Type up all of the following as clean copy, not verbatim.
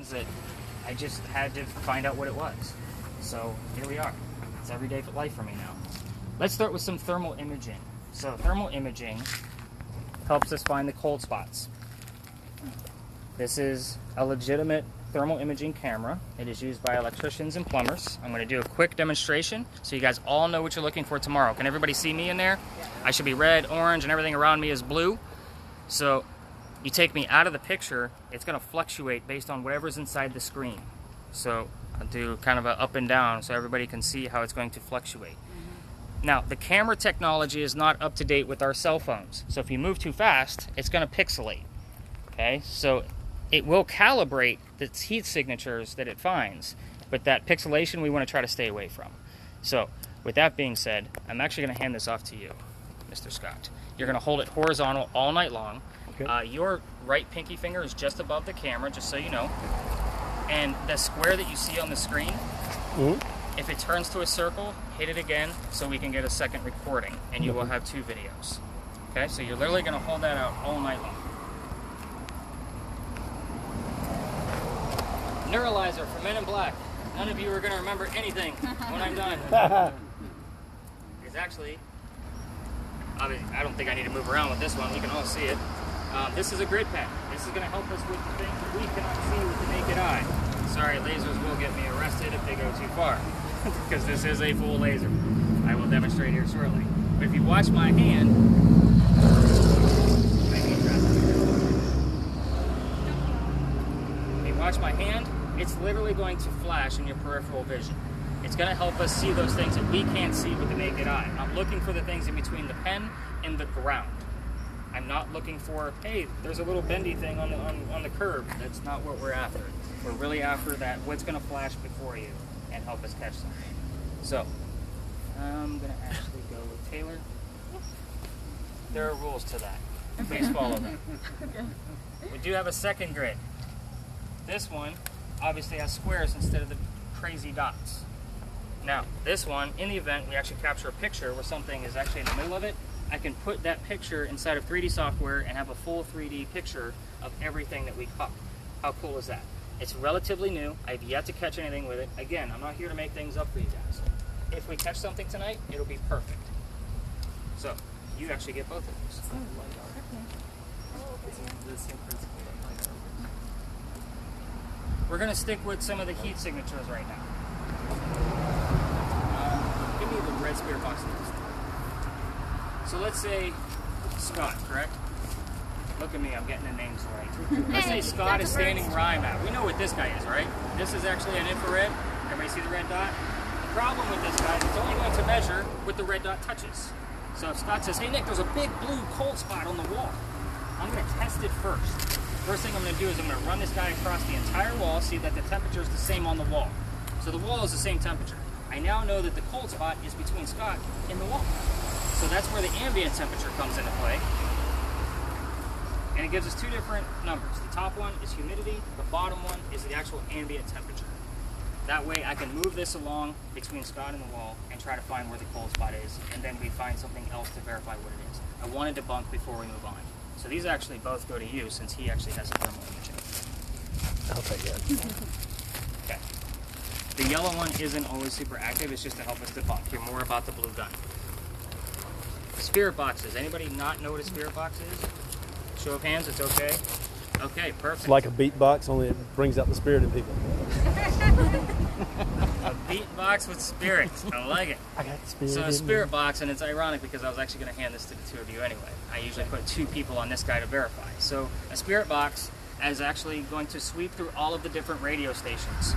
things that I just had to find out what it was. So here we are. It's everyday life for me now. Let's start with some thermal imaging. So thermal imaging helps us find the cold spots. This is a legitimate thermal imaging camera. It is used by electricians and plumbers. I'm going to do a quick demonstration so you guys all know what you're looking for tomorrow. Can everybody see me in there? I should be red, orange, and everything around me is blue. So you take me out of the picture, it's going to fluctuate based on whatever's inside the screen. So I'll do kind of a up and down so everybody can see how it's going to fluctuate. Now, the camera technology is not up to date with our cell phones. So if you move too fast, it's going to pixelate. Okay, so it will calibrate the heat signatures that it finds, but that pixelation we want to try to stay away from. So with that being said, I'm actually going to hand this off to you, Mr. Scott. You're going to hold it horizontal all night long. Okay. Your right pinky finger is just above the camera, just so you know. And the square that you see on the screen, if it turns to a circle, hit it again so we can get a second recording, and you will have 2 videos. Okay, so you're literally going to hold that out all night long. Neuralizer for Men in Black. None of you are going to remember anything when I'm done. It's actually, I don't think I need to move around with this one. We can all see it. This is a grid pen. This is going to help us with the things that we cannot see with the naked eye. Sorry, lasers will get me arrested if they go too far, because this is a full laser. I will demonstrate here shortly. But if you watch my hand, it's literally going to flash in your peripheral vision. It's going to help us see those things that we can't see with the naked eye. I'm looking for the things in between the pen and the ground. I'm not looking for, hey, there's a little bendy thing on the curb. That's not what we're after. We're really after that, what's going to flash before you and help us catch something. So, I'm going to actually go with Taylor. There are rules to that. Please follow them. We do have a second grid. This one obviously has squares instead of the crazy dots. Now, this one, in the event we actually capture a picture where something is actually in the middle of it, I can put that picture inside of 3D software and have a full 3D picture of everything that we caught. How cool is that? It's relatively new. I've yet to catch anything with it. Again, I'm not here to make things up for you guys. If we catch something tonight, it'll be perfect. So, you actually get both of those. We're going to stick with some of the heat signatures right now. Give me the red spirit box next. So let's say Scott, correct? Look at me, I'm getting the names right. Let's say Scott is standing where I'm at. We know what this guy is, right? This is actually an infrared. Everybody see the red dot? The problem with this guy is it's only going to measure what the red dot touches. So if Scott says, hey Nick, there's a big blue cold spot on the wall, I'm going to test it first. First thing I'm going to do is I'm going to run this guy across the entire wall, see that the temperature is the same on the wall. So the wall is the same temperature. I now know that the cold spot is between Scott and the wall. So that's where the ambient temperature comes into play. And it gives us 2 different numbers. The top one is humidity, the bottom one is the actual ambient temperature. That way I can move this along between Scott and the wall and try to find where the cold spot is, and then we find something else to verify what it is. I want to debunk before we move on. So these actually both go to you since he actually has a thermal imaging. I'll take it. Okay. The yellow one isn't always super active, it's just to help us debunk. You're more about the blue gun. Spirit boxes. Anybody not know what a spirit box is? Show of hands, it's okay? Okay, perfect. It's like a beatbox, only it brings out the spirit in people. A beatbox with spirit. I like it. I got the spirit. So a spirit box, and it's ironic because I was actually going to hand this to the 2 of you anyway. I usually put 2 people on this guy to verify. So a spirit box is actually going to sweep through all of the different radio stations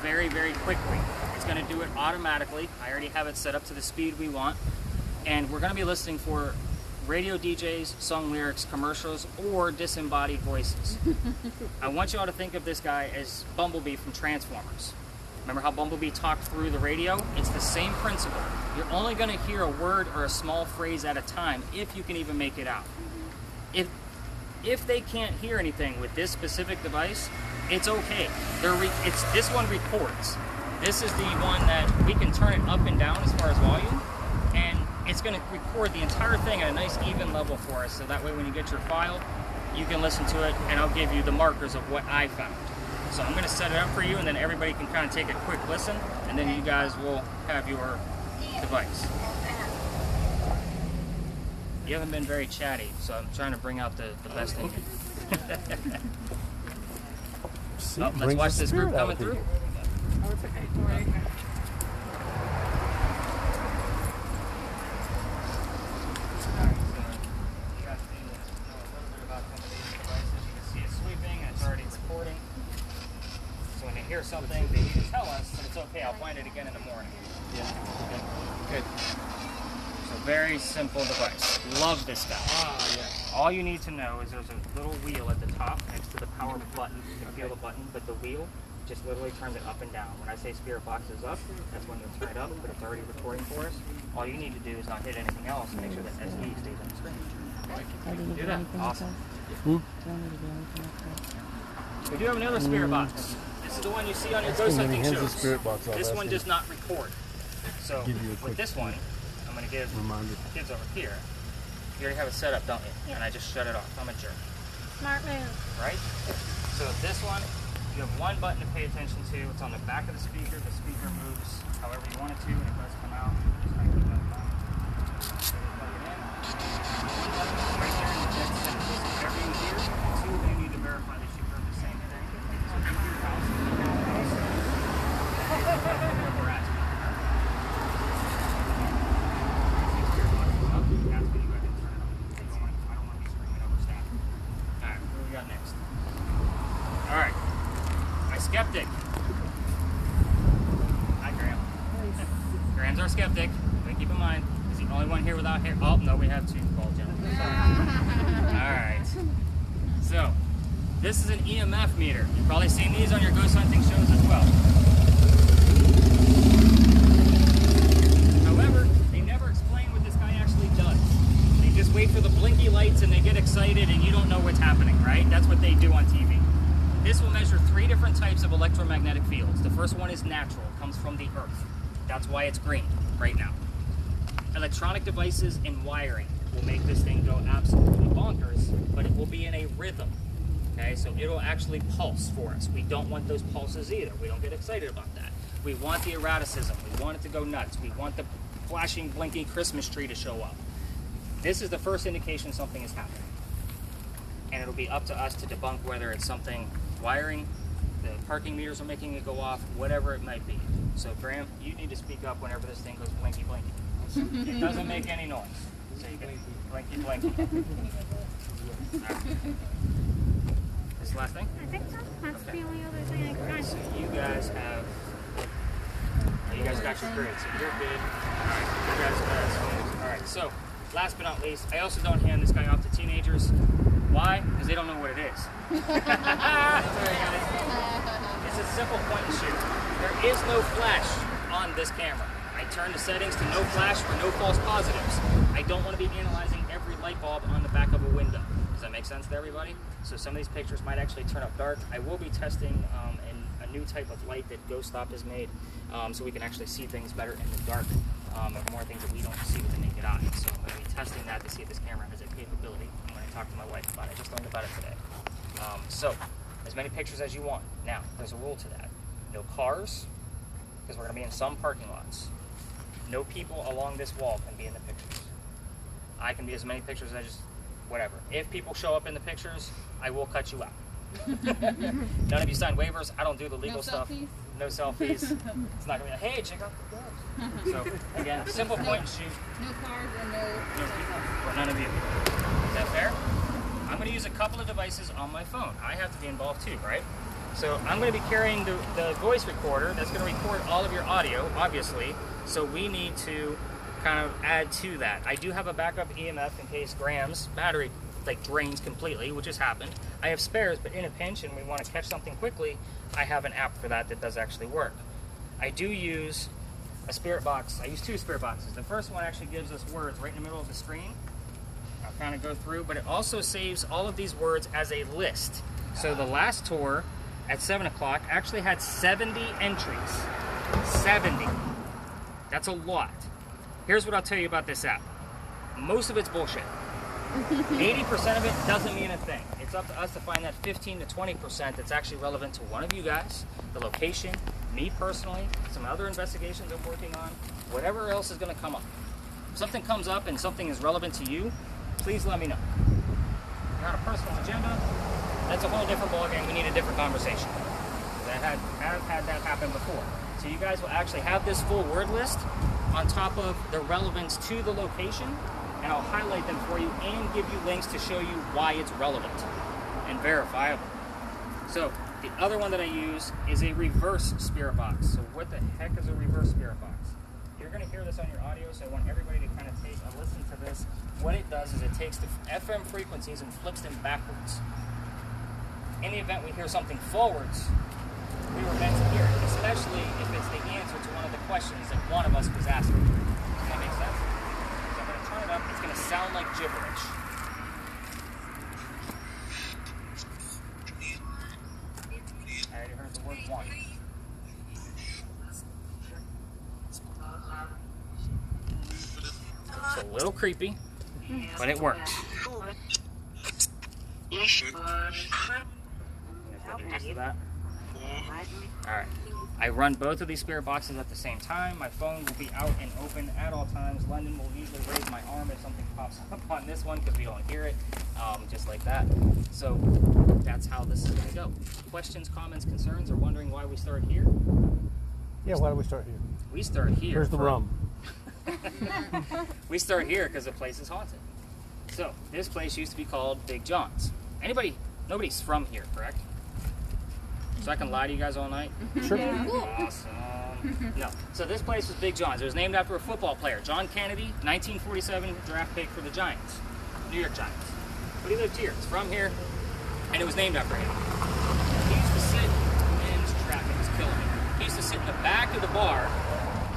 very, very quickly. It's going to do it automatically. I already have it set up to the speed we want. And we're going to be listening for radio DJs, song lyrics, commercials, or disembodied voices. I want you all to think of this guy as Bumblebee from Transformers. Remember how Bumblebee talked through the radio? It's the same principle. You're only going to hear a word or a small phrase at a time if you can even make it out. If they can't hear anything with this specific device, it's okay. This one records. This is the one that we can turn it up and down as far as volume, and it's going to record the entire thing at a nice even level for us, so that way when you get your file, you can listen to it, and I'll give you the markers of what I found. So I'm going to set it up for you, and then everybody can kind of take a quick listen, and then you guys will have your device. You haven't been very chatty, so I'm trying to bring out the best in you. See, Oh, let's brings watch the this group spirit out coming of through. people. Oh, it's okay. Don't worry. So when you hear something, they need to tell us that it's okay. I'll find it again in the morning. Yeah. Okay. Good. So very simple device. Love this guy. Yeah. All you need to know is there's a little wheel at the top next to the power button. You can feel the button, but the wheel just literally turns it up and down. When I say spirit box is up, that's when it's right up, but it's already recording for us. All you need to do is not hit anything else and make sure that SD stays on the screen. Do that. Awesome. We do have another spirit box. This is the one you see on your ghost hunting hands the shows. spirit box off. This one does not record. So Give you a with quick this one, I'm going to give reminder. the kids over here. You already have it set up, don't you? Yeah. And I just shut it off. I'm a jerk. Smart move. Right? So this one, you have one button to pay attention to. It's on the back of the speaker. The speaker moves however you want it to, and it does come out. Just kind of keep that in mind. So we plug it in. One button is right there in the dead center. So whatever you hear, two, they need to verify that you heard the same thing. So if you hear your house, that is where we're at. That's when you go ahead and turn it on. I don't want to be screaming over staff. Alright, what do we got next? Alright. My skeptic. Hi, Graeme. Graham's our skeptic. But keep in mind, he's the only one here without hair. Oh, no, we have two bald gentlemen. Alright. So, this is an EMF meter. You've probably seen these on your ghost hunting shows as well. However, they never explain what this guy actually does. They just wait for the blinky lights and they get excited and you don't know what's happening, right? That's what they do on TV. This will measure 3 different types of electromagnetic fields. The first one is natural. It comes from the earth. That's why it's green right now. Electronic devices and wiring will make this thing go absolutely bonkers, but it will be in a rhythm. Okay, so it'll actually pulse for us. We don't want those pulses either. We don't get excited about that. We want the erraticism. We want it to go nuts. We want the flashing, blinking Christmas tree to show up. This is the first indication something is happening. And it'll be up to us to debunk whether it's something wiring, the parking meters are making it go off, whatever it might be. So Graeme, you need to speak up whenever this thing goes blinky blinky. It doesn't make any noise. So you can blinky blinky. Right. This is the last thing? I think so. That's Okay. the only other thing I can Alright, find. so you guys have, you guys got your grades, so you're good. Alright, you guys got. Alright, so last but not least, I also don't hand this guy off to teenagers. Why? Because they don't know what it is. Sorry, guys. It's a simple point and shoot. There is no flash on this camera. I turn the settings to no flash for no false positives. I don't want to be analyzing every light bulb on the back of a window. Does that make sense to everybody? So some of these pictures might actually turn up dark. I will be testing a new type of light that Ghost Stop has made, so we can actually see things better in the dark, and more things that we don't see with the naked eye. So I'm going to be testing that to see if this camera has a capability. I'm going to talk to my wife about it. I just learned about it today. So as many pictures as you want. Now, there's a rule to that. No cars, because we're going to be in some parking lots. No people along this wall can be in the pictures. I can be as many pictures as I just, whatever. If people show up in the pictures, I will cut you out. None of you sign waivers. I don't do the legal stuff. Selfies? No selfies. It's not going to be like, hey, check out the dogs. So, again, simple point and shoot. No cars and no. No people, or none of you. Is that fair? I'm going to use a couple of devices on my phone. I have to be involved too, right? So I'm going to be carrying the voice recorder that's going to record all of your audio, obviously. So we need to kind of add to that. I do have a backup EMF in case Graham's battery drains completely, which has happened. I have spares, but in a pinch and we want to catch something quickly, I have an app for that does actually work. I do use a spirit box. I use 2 spirit boxes. The first one actually gives us words right in the middle of the screen. I'll kind of go through, but it also saves all of these words as a list. So the last tour at 7 o'clock actually had 70 entries. 70. That's a lot. Here's what I'll tell you about this app. Most of it's bullshit. 80% of it doesn't mean a thing. It's up to us to find that 15 to 20% that's actually relevant to one of you guys, the location, me personally, some other investigations I'm working on, whatever else is going to come up. If something comes up and something is relevant to you, please let me know. If you're on a personal agenda, that's a whole different ballgame. We need a different conversation. I have had that happen before. So you guys will actually have this full word list on top of the relevance to the location, and I'll highlight them for you and give you links to show you why it's relevant and verifiable. So the other one that I use is a reverse spirit box. So what the heck is a reverse spirit box? You're going to hear this on your audio, so I want everybody to kind of take a listen to this. What it does is it takes the FM frequencies and flips them backwards. In the event we hear something forwards, we were meant to hear it, especially if it's the answer to one of the questions that one of us was asking. Does that make sense? So I'm going to turn it up. It's going to sound like gibberish. I already heard the word one. It's a little creepy, but it works. That. Alright. I run both of these spirit boxes at the same time. My phone will be out and open at all times. London will usually raise my arm if something pops up on this one because we don't hear it. Just like that. So that's how this is going to go. Questions, comments, concerns, or wondering why we start here? Yeah, why do we start here? We start here. Here's the rum. We start here because the place is haunted. So this place used to be called Big John's. Nobody's from here, correct? So I can lie to you guys all night? Sure. Awesome. No. So this place was Big John's. It was named after a football player, John Kennedy, 1947 draft pick for the Giants, New York Giants. But he lived here. He's from here, and it was named after him. He used to sit, men's traffic is killing me. He used to sit in the back of the bar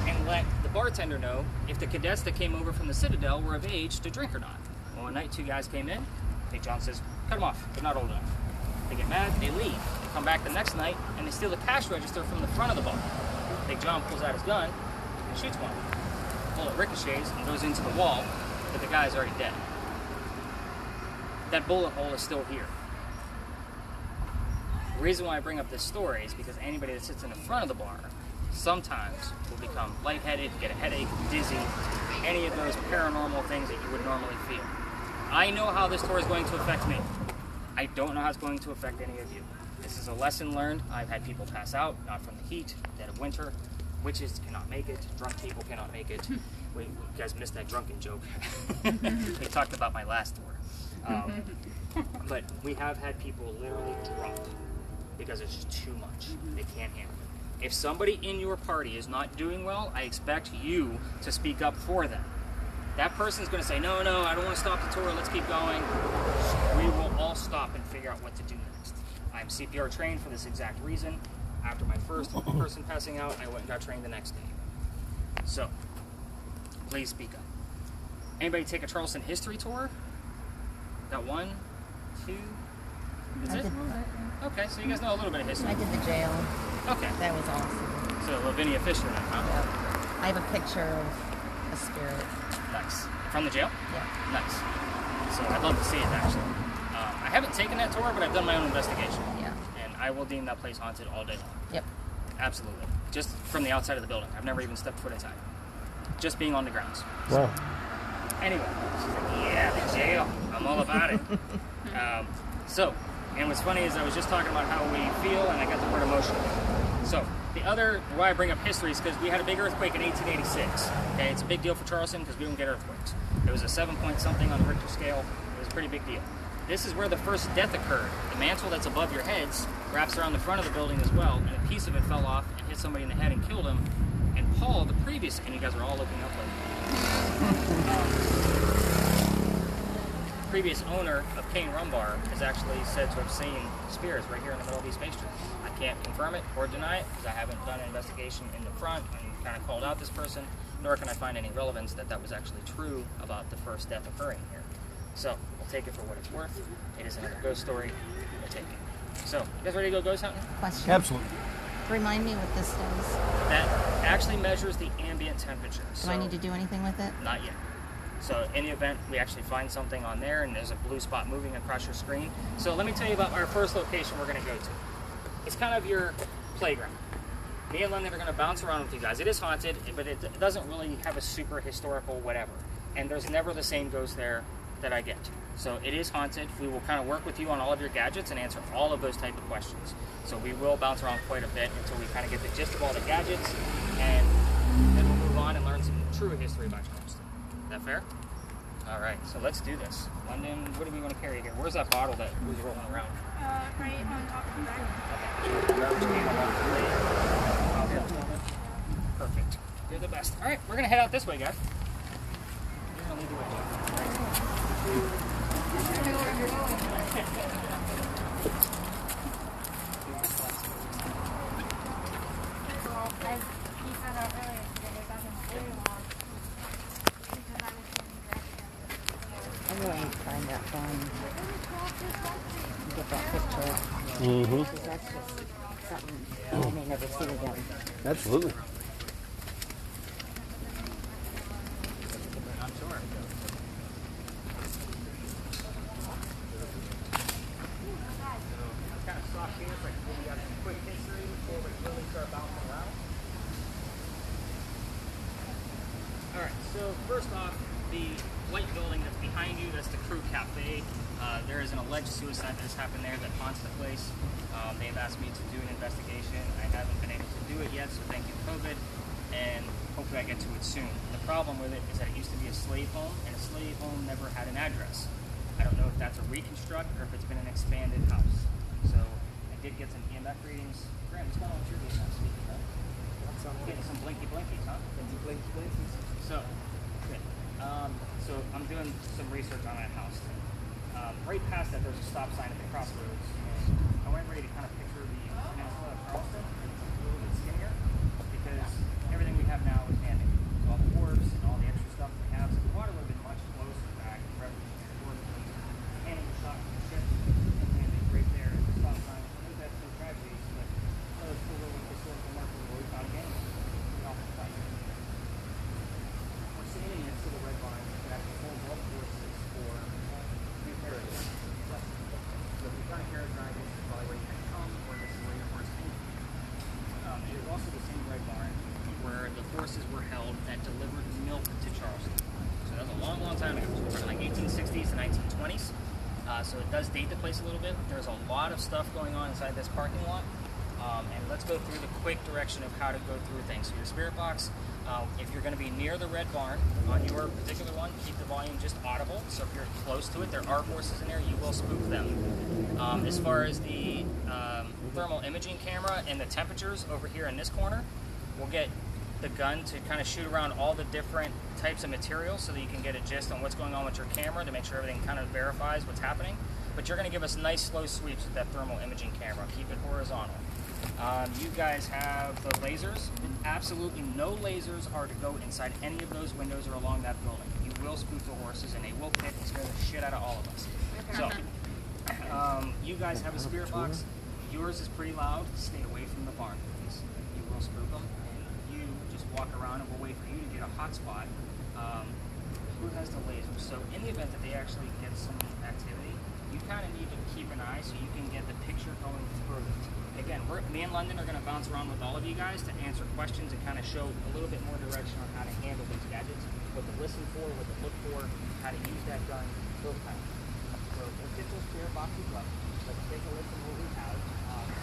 and let the bartender know if the cadets that came over from the Citadel were of age to drink or not. Well, one night, two guys came in. Big John says, cut them off. They're not old enough. They get mad, they leave. They come back the next night, and they steal the cash register from the front of the bar. Big John pulls out his gun and shoots one. The bullet ricochets and goes into the wall, but the guy's already dead. That bullet hole is still here. The reason why I bring up this story is because anybody that sits in the front of the bar sometimes will become lightheaded, get a headache, dizzy, any of those paranormal things that you would normally feel. I know how this tour is going to affect me. I don't know how it's going to affect any of you. This is a lesson learned. I've had people pass out, not from the heat, dead of winter. Witches cannot make it. Drunk people cannot make it. You guys missed that drunken joke. We talked about my last tour. But we have had people literally drunk because it's just too much. They can't handle it. If somebody in your party is not doing well, I expect you to speak up for them. That person's going to say, no, I don't want to stop the tour, let's keep going. We will all stop and figure out what to do next. I'm CPR trained for this exact reason. After my first person passing out, I went and got trained the next day. So, please speak up. Anybody take a Charleston history tour? Got one, two, is it? Okay, so you guys know a little bit of history. I did the jail. Okay. That was awesome. So, Lavinia Fisher then, huh? Yep. I have a picture of a spirit. Nice. From the jail? Yeah. Nice. So I'd love to see it actually. I haven't taken that tour, but I've done my own investigation. Yeah. And I will deem that place haunted all day long. Yep. Absolutely. Just from the outside of the building. I've never even stepped foot inside. Just being on the grounds. Wow. Anyway, she's like, yeah, the jail. I'm all about it. And what's funny is I was just talking about how we feel, and I got the word emotional. So, why I bring up history is because we had a big earthquake in 1886. Okay, it's a big deal for Charleston because we don't get earthquakes. It was a 7-point-something on the Richter scale. It was a pretty big deal. This is where the first death occurred. The mantle that's above your heads wraps around the front of the building as well, and a piece of it fell off and hit somebody in the head and killed him. And Paul, the previous, and you guys are all looking up like previous owner of Kane Rum Bar is actually said to have seen spirits right here in the middle of East Bay Street. I can't confirm it or deny it because I haven't done an investigation in the front and kind of called out this person, nor can I find any relevance that was actually true about the first death occurring here. So, we'll take it for what it's worth. It is another ghost story. We'll take it. So, you guys ready to go ghost hunting? Question. Absolutely. Remind me what this does. That actually measures the ambient temperature. Do I need to do anything with it? Not yet. So in the event we actually find something on there and there's a blue spot moving across your screen. So let me tell you about our first location we're going to go to. It's kind of your playground. Me and London are going to bounce around with you guys. It is haunted, but it doesn't really have a super historical whatever. And there's never the same ghost there that I get. So it is haunted. We will kind of work with you on all of your gadgets and answer all of those type of questions. So we will bounce around quite a bit until we kind of get the gist of all the gadgets, and then we'll move on and learn some true history about Charleston. Is that fair? All right, so let's do this. London, what do we want to carry here? Where's that bottle that was rolling around? Right on top of the bag. Okay. Garbage can along the way. Perfect. You're the best. All right, we're gonna head out this way, guys. You're gonna lead the way. Well, as he found out earlier today, they got him very long. Because I was in the I'm going to find that phone. Get that picture. Mm-hmm. Because that's just something I may never see again. Absolutely. I'm sure. Kind of soft here, like we got some quick history before we really start bouncing around. Alright, so first off, the white building that's behind you, that's the Crew Cafe. There is an alleged suicide that has happened there that haunts the place. They've asked me to do an investigation. I haven't been able to do it yet, so thank you, COVID, and hopefully I get to it soon. The problem with it is that it used to be a slave home, and a slave home never had an address. I don't know if that's a reconstruct or if it's been an expanded house. So I did get some EMF readings. Graeme, what's going on with your EMF speaking of? Getting some blinky blinkies, huh? Blinky blinkies. So, good. So I'm doing some research on that house. Right past that, there's a stop sign at the crossroads. And I went ready to kind of picture the peninsula of Charleston. It's a little bit skinnier because everything we have now is man-made. So all the wharves and all the extra stuff we have. So the water would have been much closer back. The Revolutionary War was handing the shot to the ship and landing right there at the stop sign. I think that's some tragedy, but another cool little historical marker where we found again. We're standing next to the red barn that holds all the horses for new carriages. So if you're trying to carriage ride, this is probably where you can come, or this is where your horse came from. It is also the same red barn where the horses were held that delivered milk to Charleston. So that was a long, long time ago. So we're talking like 1860s to 1920s. So it does date the place a little bit. There's a lot of stuff going on inside this parking lot. And let's go through the quick direction of how to go through things. So your spirit box, if you're going to be near the red barn on your particular one, keep the volume just audible. So if you're close to it, there are horses in there, you will spook them. As far as the thermal imaging camera and the temperatures over here in this corner, we'll get the gun to kind of shoot around all the different types of materials so that you can get a gist on what's going on with your camera to make sure everything kind of verifies what's happening. But you're going to give us nice slow sweeps with that thermal imaging camera. Keep it horizontal. You guys have the lasers. Absolutely no lasers are to go inside any of those windows or along that building. You will spook the horses and they will kick and scare the shit out of all of us. So, you guys have a spirit box. Yours is pretty loud. Stay away from the barn, please. You will spook them. And you just walk around and we'll wait for you to get a hot spot. Who has the lasers? So in the event that they actually get some activity, you kind of need to keep an eye so you can get the picture going through it. Again, me and London are going to bounce around with all of you guys to answer questions and kind of show a little bit more direction on how to handle these gadgets, what to listen for, what to look for, how to use that gun, those kind of things. So let's get those spirit boxes up. Let's take a listen to what we have.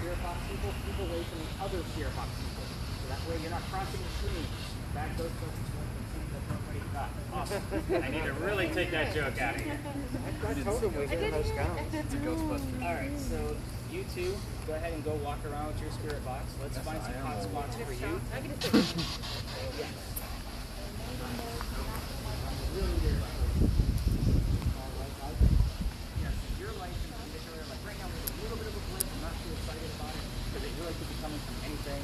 Spirit box people, keep away from the other spirit box people. So that way you're not crossing the stream. Back those folks so you can see that nobody got. Awesome. I need to really take that joke out of here. I told him we get those guns. It's a Ghostbuster. Alright, so you two, go ahead and go walk around with your spirit box. Let's find some hot spots for you. Yes. Really weird. Yes, your light in particular, like right now there's a little bit of a blip. I'm not too excited about it because it really could be coming from anything.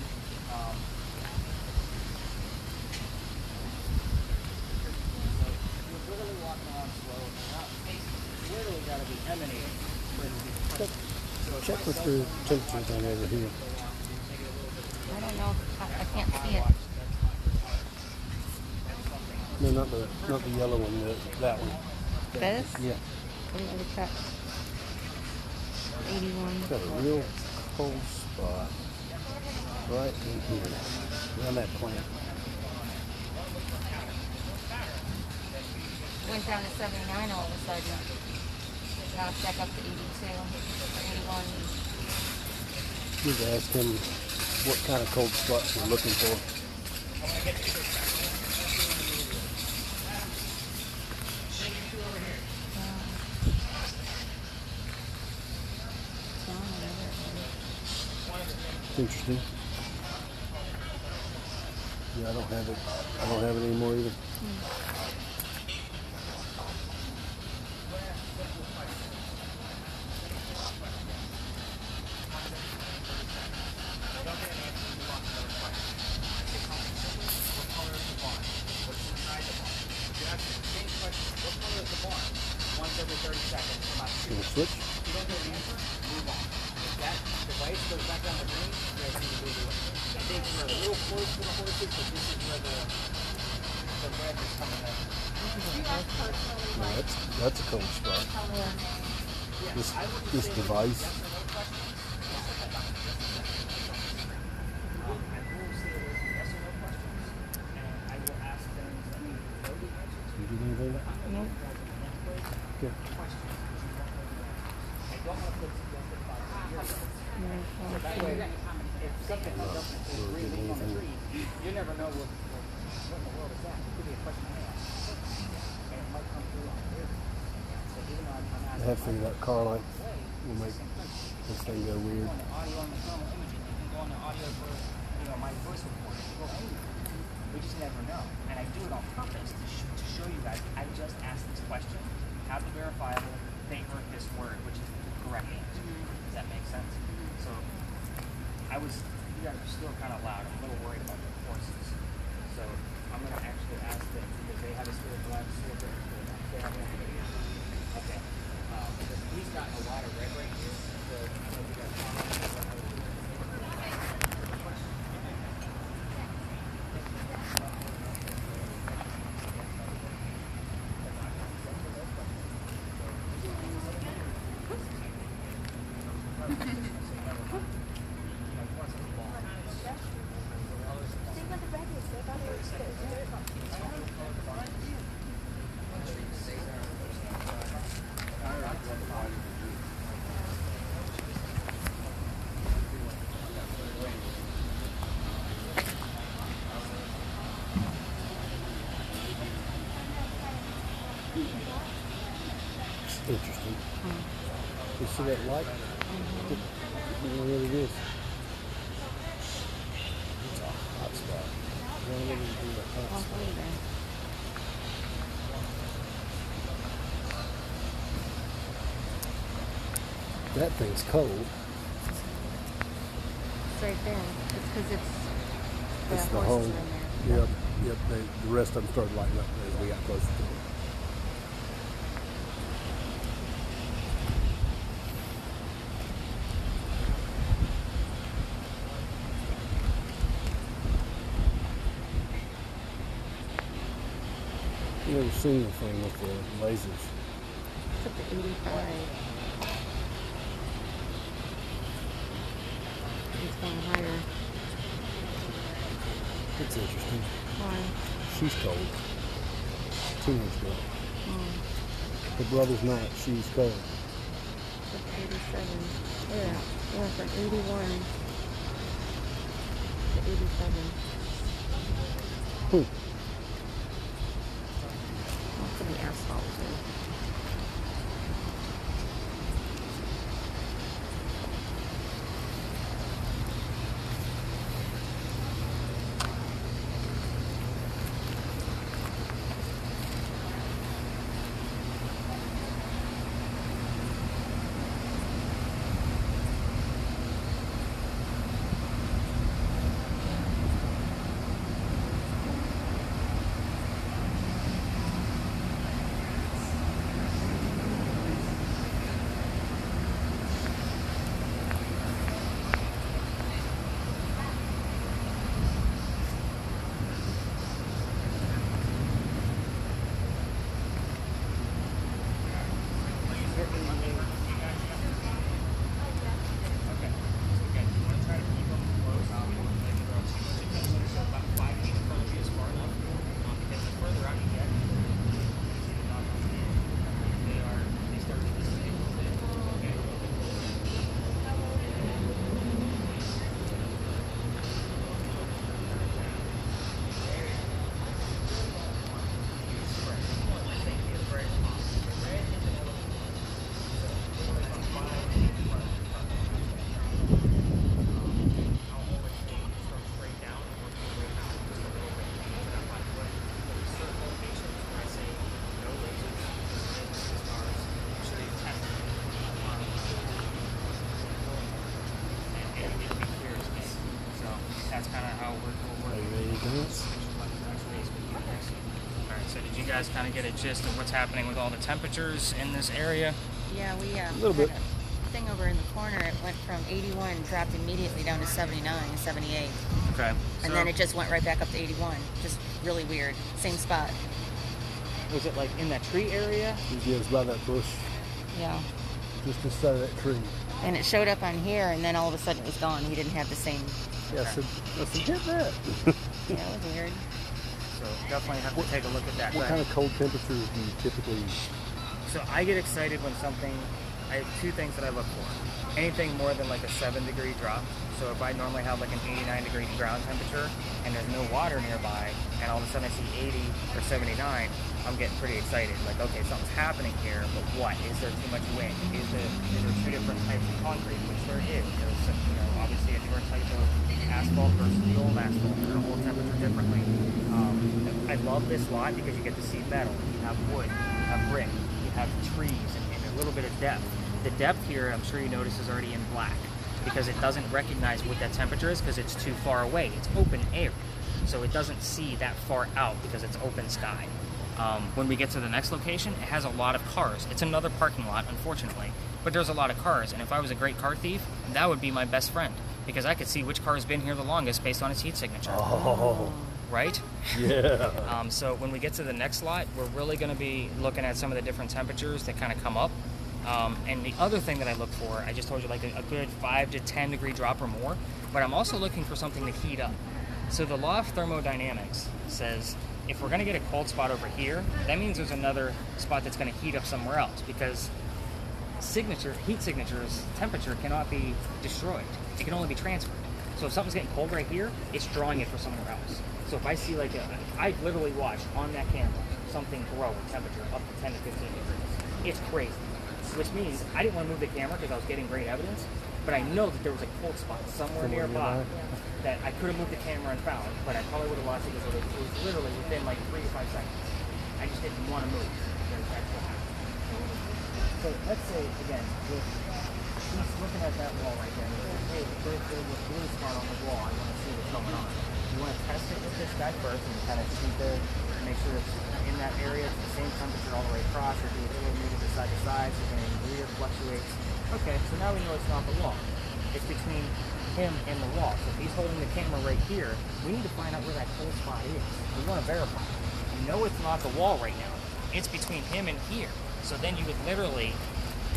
You're literally walking along slow. Not facing. It's literally got to be emanating for it to be present. Check with your temperature thing over here. I don't know. I can't see it. No, not the yellow one. That one. This? Yeah. What do you cut? 81. It's got a real cold spot right in here, around that plant. Went down to 79 all of a sudden. Now it's back up to 82, 81. Just ask him what kind of cold spots we're looking for. It's interesting. Yeah, I don't have it. I don't have it anymore either. Once every 30 seconds. Gonna switch? You don't get an answer, move on. If that device goes back on the green, you guys need to move away. I think we're a little close to the horses, but this is where the red is coming up. No, that's a cold spot. This device. You did anything? Nope. Okay. That way, if something comes up and says green leaf on the tree, you never know what in the world is that. It could be a question I ask. And it might come through on here. So even though I'm I asking, have figured out car light will make this thing go weird. on the audio on the thermal imaging, you can go on the audio for my voice recording. You go anywhere. We just never know. And I do it on purpose to show you guys. I just asked this question. Have the verifiable. They heard this word, which is the correct answer. Does that make sense? So you guys are still kind of loud. I'm a little worried about the horses. So I'm going to actually ask them because they have a still black silver. They have one video. Okay. Because he's got a lot of red right here. So I don't know if you guys comment on what I would do. It's interesting. You see that light? You know what it is. It's a hot spot. You know what it is, a hot spot. That thing's cold. It's right there. It's because It's the horses whole. are in there. Yep. The rest of them started lighting up as we got closer to it. I've never seen the thing with the lasers. It's up to 85. It's going higher. It's interesting. Why? She's cold. Teenage girl. Her brother's not. She's cold. It's up to 87. Yeah. It went from 81 to 87. That's in the asphalt too. guys kind of get a gist of what's happening with all the temperatures in this area? Yeah, we A little bit. had a thing over in the corner. It went from 81, dropped immediately down to 79, 78. Okay. And then it just went right back up to 81. Just really weird. Same spot. Was it like in that tree area? Yeah, it's by that bush, Yeah. just inside of that tree. And it showed up on here, and then all of a sudden it was gone. He didn't have the same. Yeah, I said, get that. Yeah, it was weird. So definitely have to take a look at that. What kind of cold temperatures do you typically? So I get excited when something, I have two things that I look for. Anything more than like a 7-degree drop. So if I normally have like an 89-degree ground temperature and there's no water nearby, and all of a sudden I see 80 or 79, I'm getting pretty excited. Like, okay, something's happening here, but what? Is there too much wind? Is there two different types of concrete? Which there is. There's some, obviously a different type of asphalt versus the old asphalt. They're going to hold temperature differently. I love this lot because you get to see metal, you have wood, you have brick, you have trees, and a little bit of depth. The depth here, I'm sure you notice, is already in black because it doesn't recognize what that temperature is because it's too far away. It's open air, so it doesn't see that far out because it's open sky. When we get to the next location, it has a lot of cars. It's another parking lot, unfortunately, but there's a lot of cars, and if I was a great car thief, that would be my best friend because I could see which car has been here the longest based on its heat signature. Oh, Right? yeah. So when we get to the next lot, we're really going to be looking at some of the different temperatures that kind of come up. And the other thing that I look for, I just told you, like a good 5 to 10 degree drop or more, but I'm also looking for something to heat up. So the law of thermodynamics says if we're going to get a cold spot over here, that means there's another spot that's going to heat up somewhere else because heat signatures, temperature cannot be destroyed. It can only be transferred. So if something's getting cold right here, it's drawing it for somewhere else. So if I see I literally watched on that camera something grow in temperature up to 10 to 15 degrees. It's crazy. Which means I didn't want to move the camera because I was getting great evidence, but I know that there was a cold spot somewhere nearby that I could have moved the camera and found, but I probably would have watched it because it was literally within like 3 to 5 seconds. I just didn't want to move. That's what happened. So let's say, again, if he's looking at that wall right there, and he says, hey, there's a blue spot on the wall, I want to see what's going on. You want to test it with this guy first and kind of shoot there, make sure it's in that area, it's the same temperature all the way across, or do a little movement side to side, so the rear fluctuates. Okay, so now we know it's not the wall. It's between him and the wall. So if he's holding the camera right here, we need to find out where that cold spot is. We want to verify. You know it's not the wall right now. It's between him and here. So then you would literally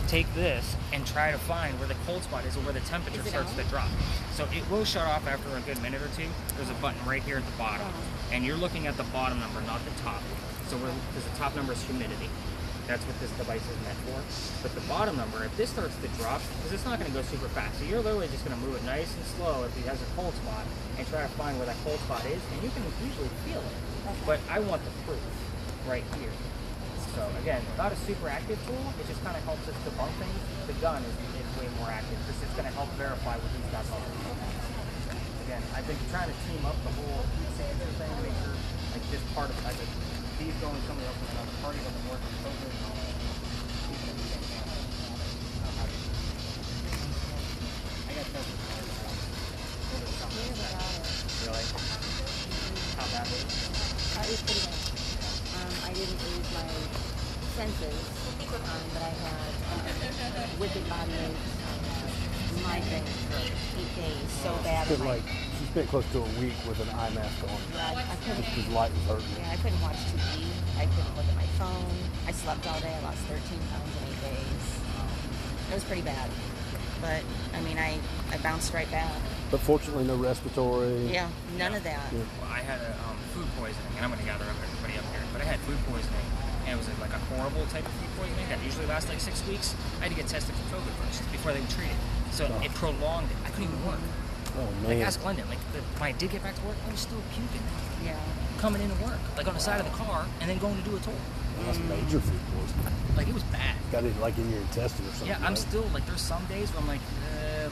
take this and try to find where the cold spot is or where the temperature starts to drop. So it will shut off after a good minute or two. There's a button right here at the bottom. And you're looking at the bottom number, not the top. So because the top number is humidity. That's what this device is meant for. But the bottom number, if this starts to drop, because it's not going to go super fast. So you're literally just going to move it nice and slow if he has a cold spot and try to find where that cold spot is. And you can usually feel it. But I want the proof right here. So again, not a super active tool, it just kind of helps us debunk things. The gun is way more active because it's going to help verify what these guys are. Again, I've been trying to team up the whole heat signature thing to make sure like this part of it, like these going somebody else and another party doesn't work totally and all that. I got tested. Really? How bad was it? It was pretty bad. I didn't lose my senses, but I had wicked body aches, migraines for 8 days, so bad. She spent close to a week with an eye mask on. Yeah, I couldn't. Just because light was hurting. Yeah, I couldn't watch TV. I couldn't look at my phone. I slept all day. I lost 13 pounds in 8 days. It was pretty bad, but I mean, I bounced right back. But fortunately, no respiratory. Yeah, none of that. Yeah. Well, I had a food poisoning, and I'm going to gather up everybody up here, but I had food poisoning, and it was like a horrible type of food poisoning that usually lasts like 6 weeks. I had to get tested for COVID first before they would treat it. So it prolonged it. I couldn't even work. Oh, Like, man. ask Glendon, when I did get back to work, I was still puking. Yeah. Coming into work, like on the side of the car, and then going to do a tour. That's major food poisoning. Like, it was bad. Got it like in your intestine or something. Yeah, I'm right? still, like, there's some days where I'm like,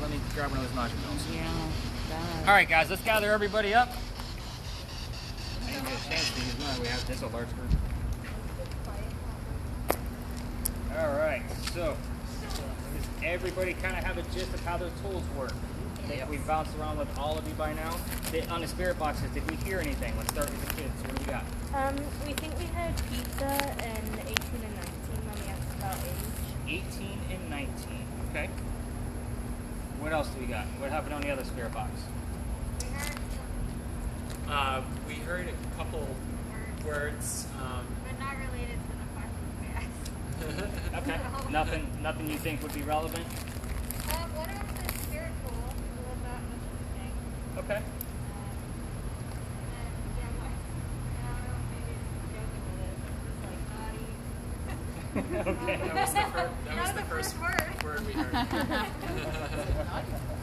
let me grab one of those nausea pills. Yeah. All right, guys, let's gather everybody up. I didn't get a chance to use mine. We have this a large group. All right, so does everybody kind of have a gist of how their tools work? think we've bounced around with all of you by now. On the spirit boxes, did we hear anything? Let's start with the kids. What do we got? We think we had pizza and 18 and 19 when we asked about age. 18 and 19. Okay. What else do we got? What happened on the other spirit box? We heard We heard a couple words. but not related to the questions we asked. Okay. Nothing you think would be relevant? One of them is spiritual. A little bit interesting. Okay. And then, yeah, I don't know, maybe it's joking with it. It's like naughty. Okay. That was the first word we heard.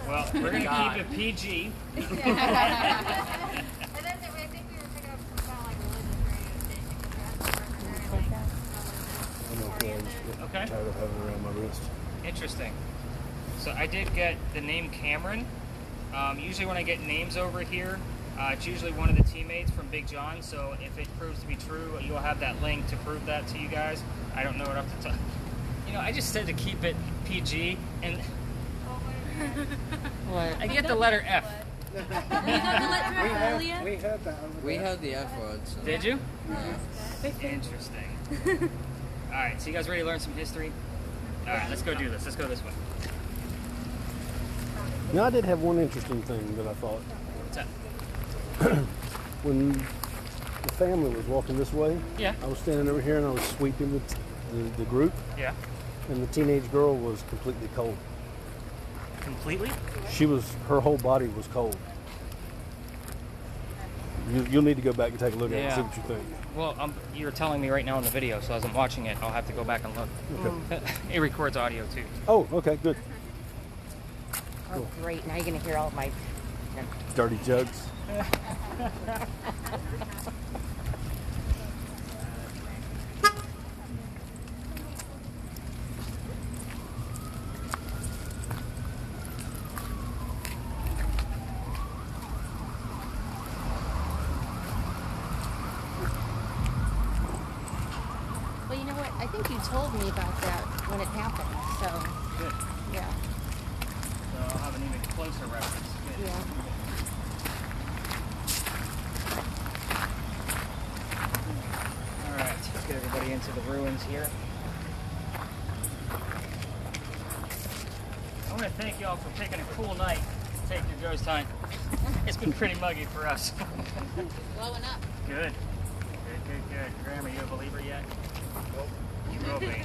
Well, we're going to God. keep it PG. And then I think we were picking up some kind of like religious radio station because the rest of them are very like I know oriented. clothes. Okay. Tired of having it around my wrist. Interesting. So I did get the name Cameron. Usually when I get names over here, it's usually one of the teammates from Big John. So if it proves to be true, you'll have that link to prove that to you guys. I don't know what else to tell. You know, I just said to keep it PG, and I get the letter F. We had that over We there. had the F word. So. Did you? Yeah. Interesting. All right, so you guys ready to learn some history? All right, let's go do this. Let's go this way. Now, I did have one interesting thing that I thought. What's up? When the family was walking this way, Yeah. I was standing over here and I was sweeping the group, Yeah. and the teenage girl was completely cold. Completely? Her whole body was cold. You'll need to go back and take a look at it and see Yeah. what you think. Well, you're telling me right now in the video, so as I'm watching it, I'll have to go back and look. Okay. It records audio too. Oh, okay, good. Oh, great. Now you're going to hear all of my... Dirty jugs. Well, you know what? I think you told me about that when it happened. So, Good. yeah. So I'll have an even closer reference. Good. Yeah. All right, let's get everybody into the ruins here. I want to thank y'all for picking a cool night to take your ghost hunt. It's been pretty muggy for us. Blowing up. Good. Good. Graeme, are you a believer yet? Nope. You will be.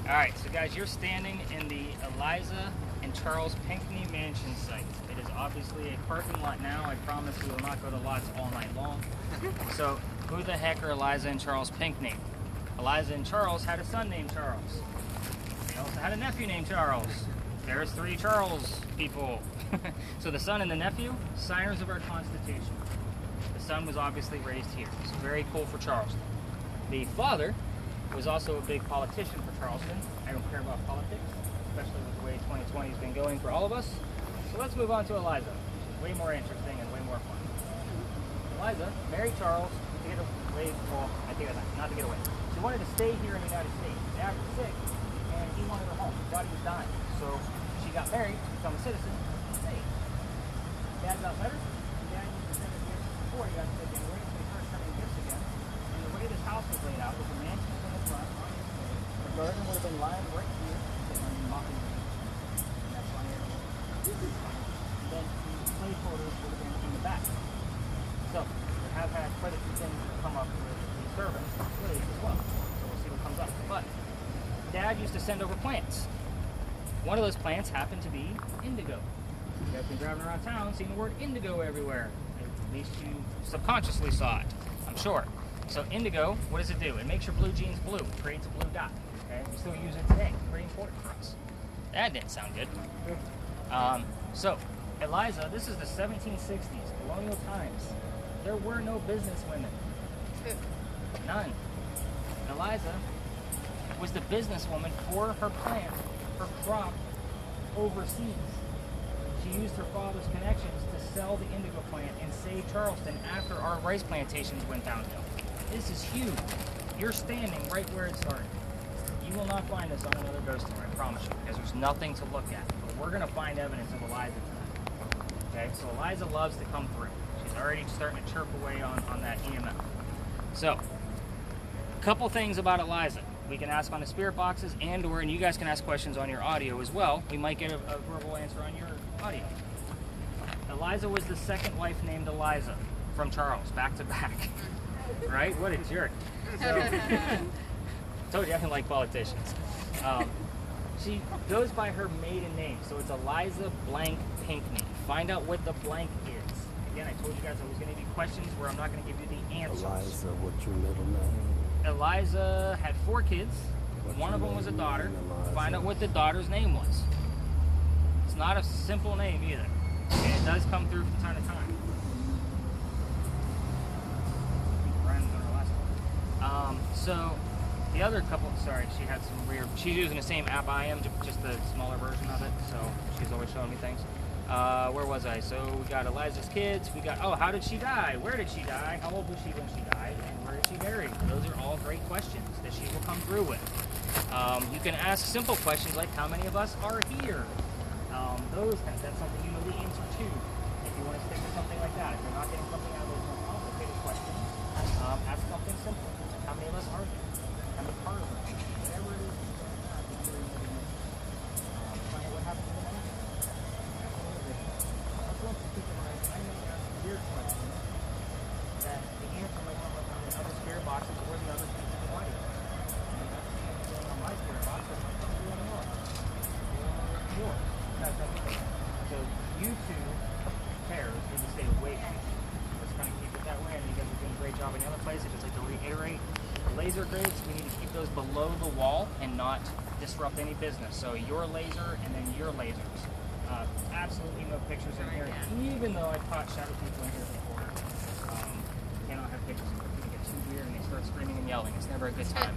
All right, so guys, you're standing in the Eliza and Charles Pinckney mansion site. It is obviously a parking lot now. I promise we will not go to lots all night long. So, who the heck are Eliza and Charles Pinckney? Eliza and Charles had a son named Charles. They also had a nephew named Charles. There's 3 Charles people. So the son and the nephew, signers of our Constitution. The son was obviously raised here. So very cool for Charleston. The father was also a big politician for Charleston. I don't care about politics, especially with the way 2020 has been going for all of us. So let's move on to Eliza. Way more interesting and way more fun. Eliza married Charles to get away, well, I think not to get away. She wanted to stay here in the United States. Dad was sick, and he wanted her home. He thought he was dying. So she got married to become a citizen and stayed. Dad got better. Dad used to send her gifts before he got sick anyway, so he started sending gifts again. And the way this house was laid out was a mansion in the front, on the stage. The garden would have been lined right here, sitting on the mountain. And that's one area. And then the play quarters would have been in the back. So, we have had quite a few things come up with the servants, really, as well. So we'll see what comes up. But Dad used to send over plants. One of those plants happened to be indigo. You guys been driving around town seeing the word indigo everywhere. At least you subconsciously saw it, I'm sure. So indigo, what does it do? It makes your blue jeans blue. It creates a blue dot. Okay? We still use it today. Pretty important for us. That didn't sound good. So, Eliza, this is the 1760s, colonial times. There were no business women. None. Eliza was the businesswoman for her plant, her crop, overseas. She used her father's connections to sell the indigo plant and save Charleston after our rice plantations went downhill. This is huge. You're standing right where it started. You will not find this on another ghost tour, I promise you, because there's nothing to look at. But we're going to find evidence of Eliza tonight. Okay, so Eliza loves to come through. She's already starting to chirp away on that EMF. So, a couple things about Eliza. We can ask on the spirit boxes and you guys can ask questions on your audio as well. We might get a verbal answer on your audio. Eliza was the second wife named Eliza from Charles, back to back. Right? What a jerk. So, told you I didn't like politicians. She goes by her maiden name, so it's Eliza blank Pinkney. Find out what the blank is. Again, I told you guys there was going to be questions where I'm not going to give you the answers. Eliza, what's your middle name? Eliza had 4 kids. One of them was a daughter. Find out what the daughter's name was. It's not a simple name either. And it does come through from time to time. So the other couple, sorry, she had some weird, she's using the same app I am, just the smaller version of it, so she's always showing me things. Where was I? So we got Eliza's kids, we got, oh, how did she die? Where did she die? How old was she when she died? And where did she marry? Those are all great questions that she will come through with. You can ask simple questions like, how many of us are here? Those kinds, that's something you know the answer to. If you want to stick with something like that, if you're not getting something out of those more complicated questions, ask something simple. Like, how many of us are there? How many cars are there? Whatever it is, find out what happened to the man. That's one to keep in mind. I may ask weird questions that the answer might come up on the other spirit boxes or the other things in the audio. And that's the answer on my spirit box, but not on the one more. More. So you two pairs need to stay awake. Let's kind of keep it that way. And you guys are doing a great job in the other place. I just like to reiterate, the laser grids, we need to keep those below the wall and not disrupt any business. So your laser and then your lasers. Absolutely no pictures in here. Even though I've caught shadow people in here before. Cannot have pictures in here. People get too weird and they start screaming and yelling. It's never a good time.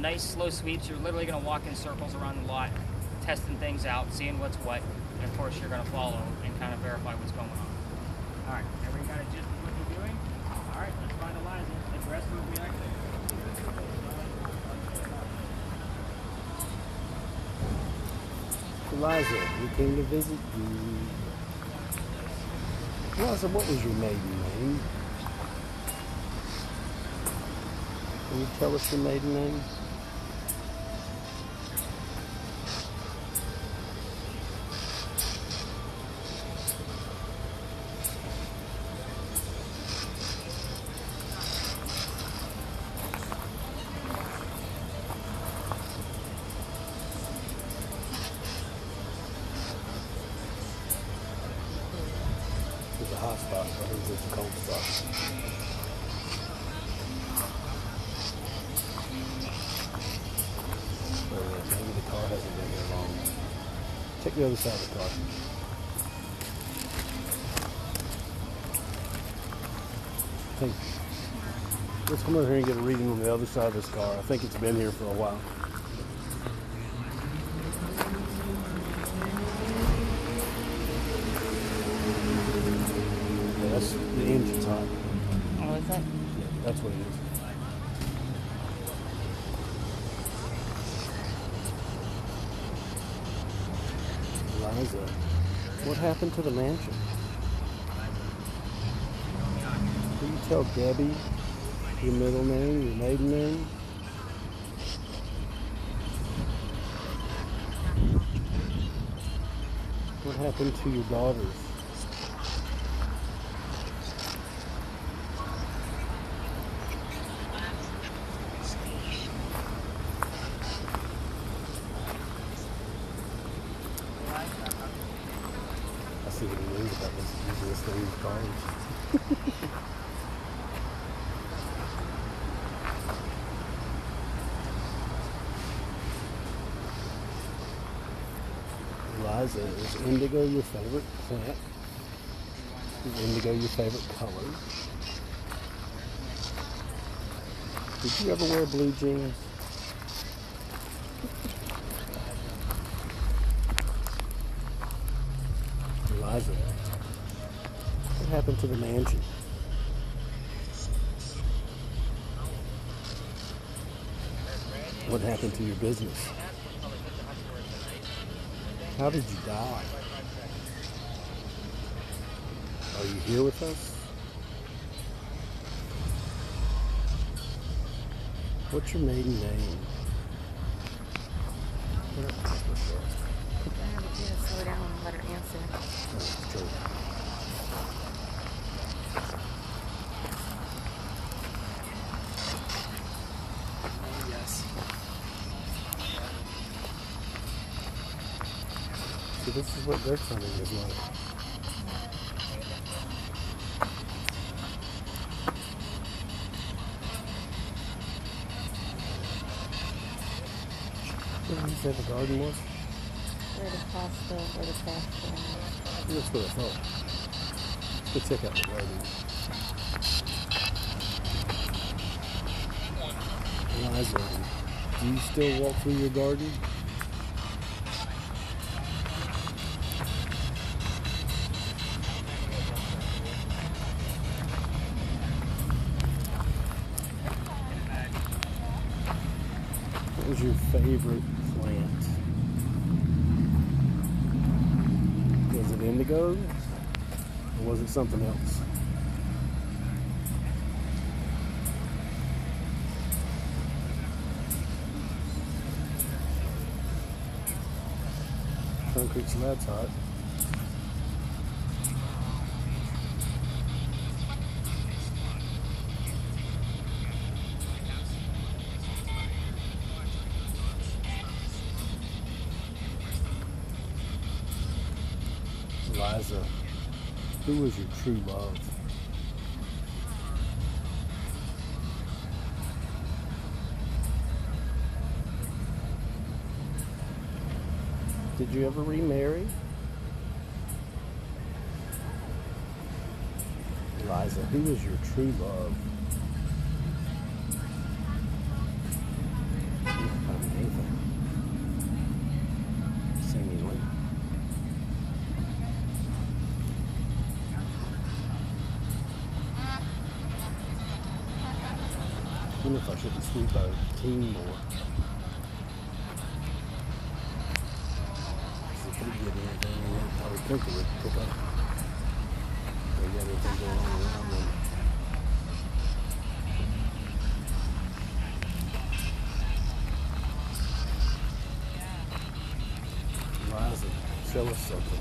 Nice slow sweeps. You're literally going to walk in circles around the lot, testing things out, seeing what's what, and of course you're going to follow and kind of verify what's going on. All right, everybody got a gist of what you're doing? All right, let's find Eliza. The rest will be active. Eliza, we came to visit you. Eliza, what was your maiden name? Can you tell us your maiden name? It's a hot spot, but it's a cold spot. Maybe the car hasn't been here long. Check the other side of the car. Hey, let's come over here and get a reading on the other side of this car. I think it's been here for a while. Yeah, that's the engine's hot. Oh, is that? Yeah, that's what it is. Eliza, what happened to the mansion? Will you tell Debbie your middle name, your maiden name? What happened to your daughters? I see what he means about this, using this thing with cars. Eliza, is indigo your favorite plant? Is indigo your favorite color? Did you ever wear blue jeans? Eliza, what happened to the mansion? What happened to your business? How did you die? Are you here with us? What's your maiden name? I have to slow down and let her answer. Oh, true. Yes. So this is what their hunting is like. What did you say the garden was? Where the pasta, where the pasta. That's what I thought. Let's check out the garden. Eliza, do you still walk through your garden? What was your favorite plant? Was it indigo? Or was it something else? Concrete slab's hot. Eliza, who was your true love? Did you ever remarry? Eliza, who was your true love? You can find anything. Seemingly. I wonder if I shouldn't sweep our team more. Pretty good anything I would think it would pick up. They got anything going on around them. Eliza, show us something.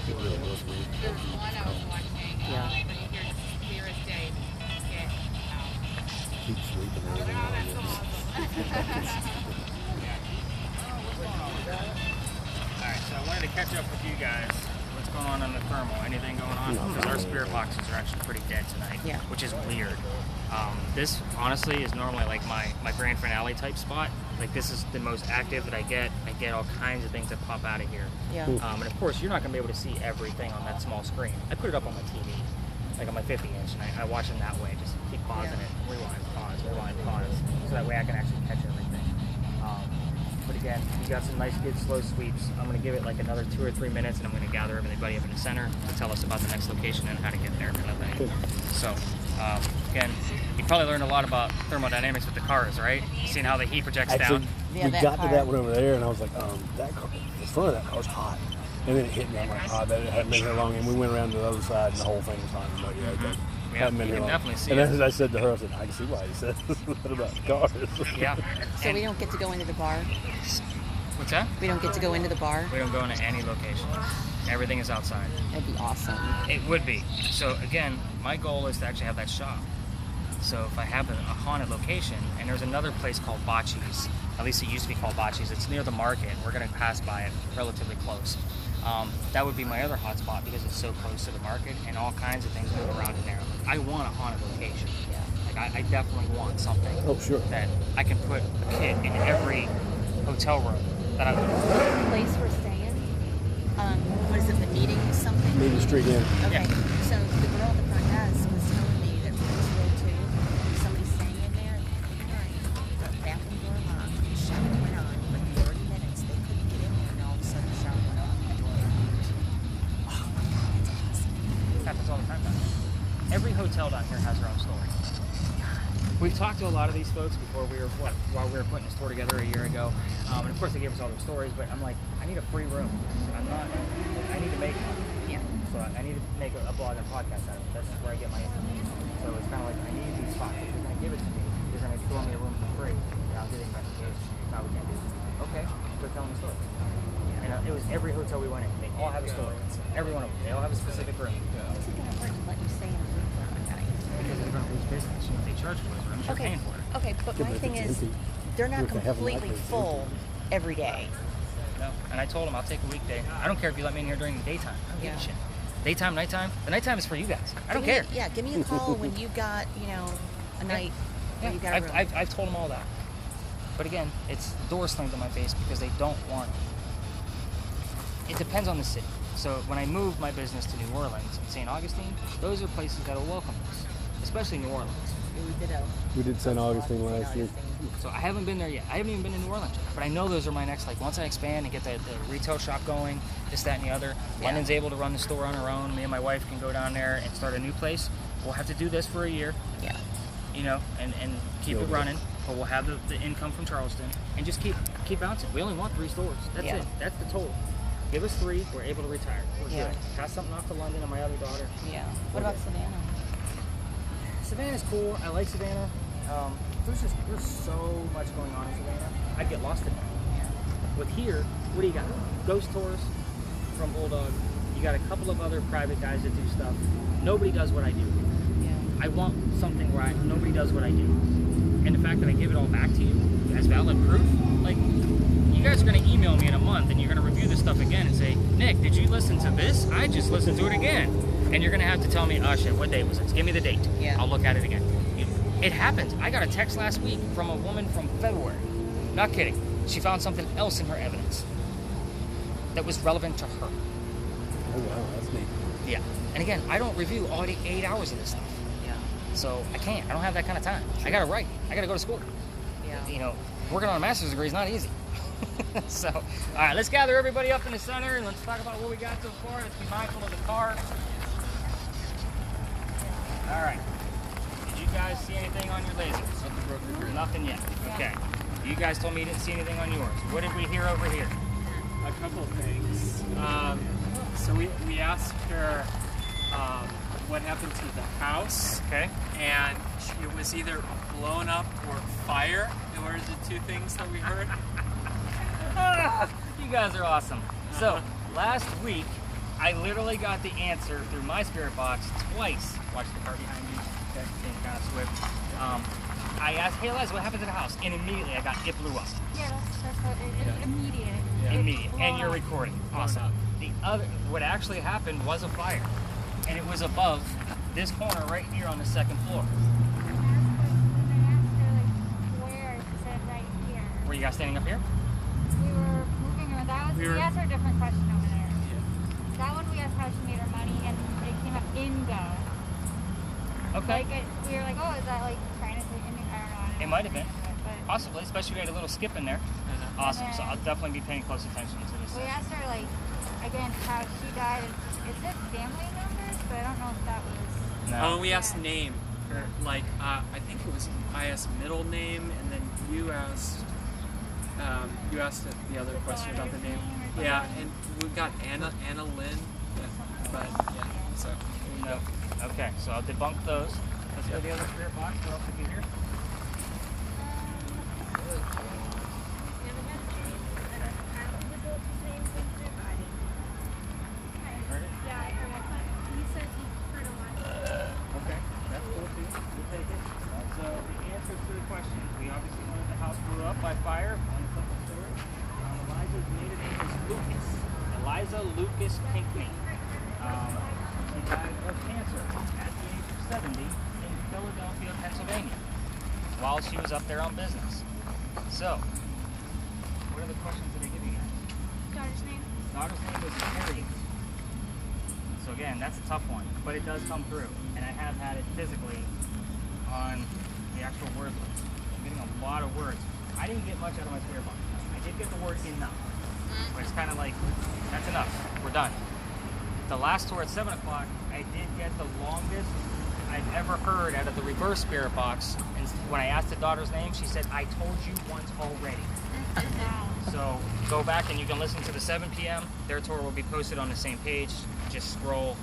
It really was weird. There was one I was watching. Yeah. When you hear clear as day, get out. Keep sleeping and everything on this. Alright, so I wanted to catch up with you guys. What's going on the thermal? Anything going on? No. Because our spirit boxes are actually pretty dead tonight, Yeah. which is weird. This, honestly, is normally like my grand finale type spot. Like, this is the most active that I get. I get all kinds of things that pop out of here. Yeah. And of course, you're not going to be able to see everything on that small screen. I put it up on my TV, like on my 50 inch, and I watch them that way. Just keep pausing Yeah. it, rewind, pause, so that way I can actually catch everything. But again, you got some nice, good, slow sweeps. I'm going to give it like another 2 or 3 minutes, and I'm going to gather everybody up in the center to tell us about the next location and how to get there, kind of thing. Good. So, again, you probably learned a lot about thermodynamics with the cars, right? Seeing how the heat projects Actually, down. Yeah, we that got car. to that one over there, and I was like, that car, the front of that car's hot. And then it hit me. I'm like, that hadn't been here long. And we went around to the other side, and the whole thing was hot. I'm like, yeah, okay. Yeah, Hadn't been you here can long. definitely see and it. as I said to her, I said, I can see why he said that about the cars. Yeah. So And- we don't get to go into the bar? What's that? We don't get to go into the bar? We don't go into any location. Everything is outside. That'd be awesome. It would be. So again, my goal is to actually have that shop. So if I have a haunted location, and there's another place called Bocce's, at least it used to be called Bocce's, it's near the market, we're going to pass by it relatively close. That would be my other hot spot because it's so close to the market and all kinds of things move around in there. I want a haunted location. Yeah. Like I definitely want something Oh, sure. that I can put a kid in every hotel room that I The place we're staying, what is it, the meeting something? in the street in. Okay. So the girl at the front desk was telling me that Rose Road 2, somebody's staying in there. The bathroom door locked. The shower went on. But in 30 minutes, they couldn't get in there, and all of a sudden the shower went off and the door locked. It happens all the time down here. Every hotel down here has their own story. We've talked to a lot of these folks before while we were putting the store together a year ago, and of course they gave us all their stories. But I'm like, I need a free room. I need to make money. Yeah. So I need to make a blog and podcast out of it. That's where I get my information. So it's kind of like, I need these spots. If you're going to give it to me, you're going to throw me a room for free. And I'll get investigation. No, we can't do it. Okay, they're telling the story. And it was every hotel we went in. They all have a story. Every one of them. They all have a specific room. What's it going to hurt to let you stay in the room for one night? Because they're going to lose business. You know, they charge for those rooms. You're paying for it. Okay, but Yeah, my but if thing it's is, empty, they're not if they have them like completely this, it's full every day. No. And I told them I'll take a weekday. I don't care if you let me in here during the daytime. I don't give a Yeah. shit. Daytime, nighttime. The nighttime is for you guys. I don't Give care. me- Yeah, give me a call when you've got, a night where you got a room. I've told them all that. But again, it's door slammed in my face because they don't want. It depends on the city. So when I moved my business to New Orleans and St. Augustine, those are places that will welcome us, especially New Orleans. We did St. Augustine St. last year. Augustine. So I haven't been there yet. I haven't even been to New Orleans yet. But I know those are my next, once I expand and get the retail shop going, this, that, and the other. Yeah. London's able to run the store on her own. Me and my wife can go down there and start a new place. We'll have to do this for a year, Yeah. and keep it running. But we'll have the income from Charleston and just keep bouncing. We only want 3 stores. That's Yeah. it. That's the total. Give us 3, we're able to retire. We're Yeah. good. Pass something off to London and my other daughter. Yeah. What about Savannah? Savannah's cool. I like Savannah. There's so much going on in Savannah. I'd get lost in it. With here, what do you got? Ghost tours from Bulldog. You got a couple of other private guys that do stuff. Nobody does what I do. Yeah. I want something where nobody does what I do. And the fact that I give it all back to you as valid proof, you guys are going to email me in a month and you're going to review this stuff again and say, Nick, did you listen to this? I just listened to it again. And you're going to have to tell me, oh shit, what date was it? Give me the date. Yeah. I'll look at it again. It happens. I got a text last week from a woman from February. Not kidding. She found something else in her evidence that was relevant to her. Oh, wow, that's neat. Yeah. And again, I don't review all 8 hours of this stuff. Yeah. So I can't. I don't have that kind of time. I got to write. I got to go to school. Yeah. Working on a master's degree is not easy. So, all right, let's gather everybody up in the center and let's talk about what we got so far. Let's be mindful of the car. All right. Did you guys see anything on your lasers? Nothing yet. Okay. You guys told me you didn't see anything on yours. What did we hear over here? A couple of things. So we asked her what happened to the house, Okay. and it was either blown up or fire. They were the 2 things that we heard. You guys are awesome. So, last week, I literally got the answer through my spirit box twice. Watch the car behind you. Okay, being kind of swift. I asked, hey Eliza, what happened to the house? And immediately I got, it blew up. Yeah, that's what it's immediate. Immediate. It's And you're blown up. recording. Awesome. What actually happened was a fire. And it was above this corner right here on the 2nd floor. And I asked her, where? She said right here. Were you guys standing up here? We were moving around. We asked her a different question over there. That one we asked how she made her money, and it came up Ingo. Okay. We were like, oh, is that trying to say Indigo? I don't know. It might have been. But Possibly, especially we had a little skip in there. Awesome. So I'll definitely be paying close attention to this. we asked her, again, how she died. It said family members, but I don't know if that was. No. We asked name. I think it was, I asked middle name, and then you asked the other question about the name. Yeah, and we got Anna Lynn. Yeah, but yeah, so there you go. Okay, so I'll debunk those. Let's go to the other spirit box. What else did you hear? Heard it? Okay, that's cool too. We'll take it. So the answer to the question, we obviously know the house blew up by fire on the couple story. Eliza's maiden name is Lucas. Eliza Lucas Pinkney. She died of cancer at the age of 70 in Philadelphia, Pennsylvania, while she was up there on business. So, what are the questions that they give you guys? Daughter's name? Daughter's name was Harriet. So again, that's a tough one, but it does come through, and I have had it physically on the actual word list. I'm getting a lot of words. I didn't get much out of my spirit box. I did get the word enough, but it's kind of like, that's enough. We're done. The last tour at 7 o'clock, I did get the longest I've ever heard out of the reverse spirit box. And when I asked the daughter's name, she said, "I told you once already." So go back and you can listen to the 7 p.m. Their tour will be posted on the same page. Just scroll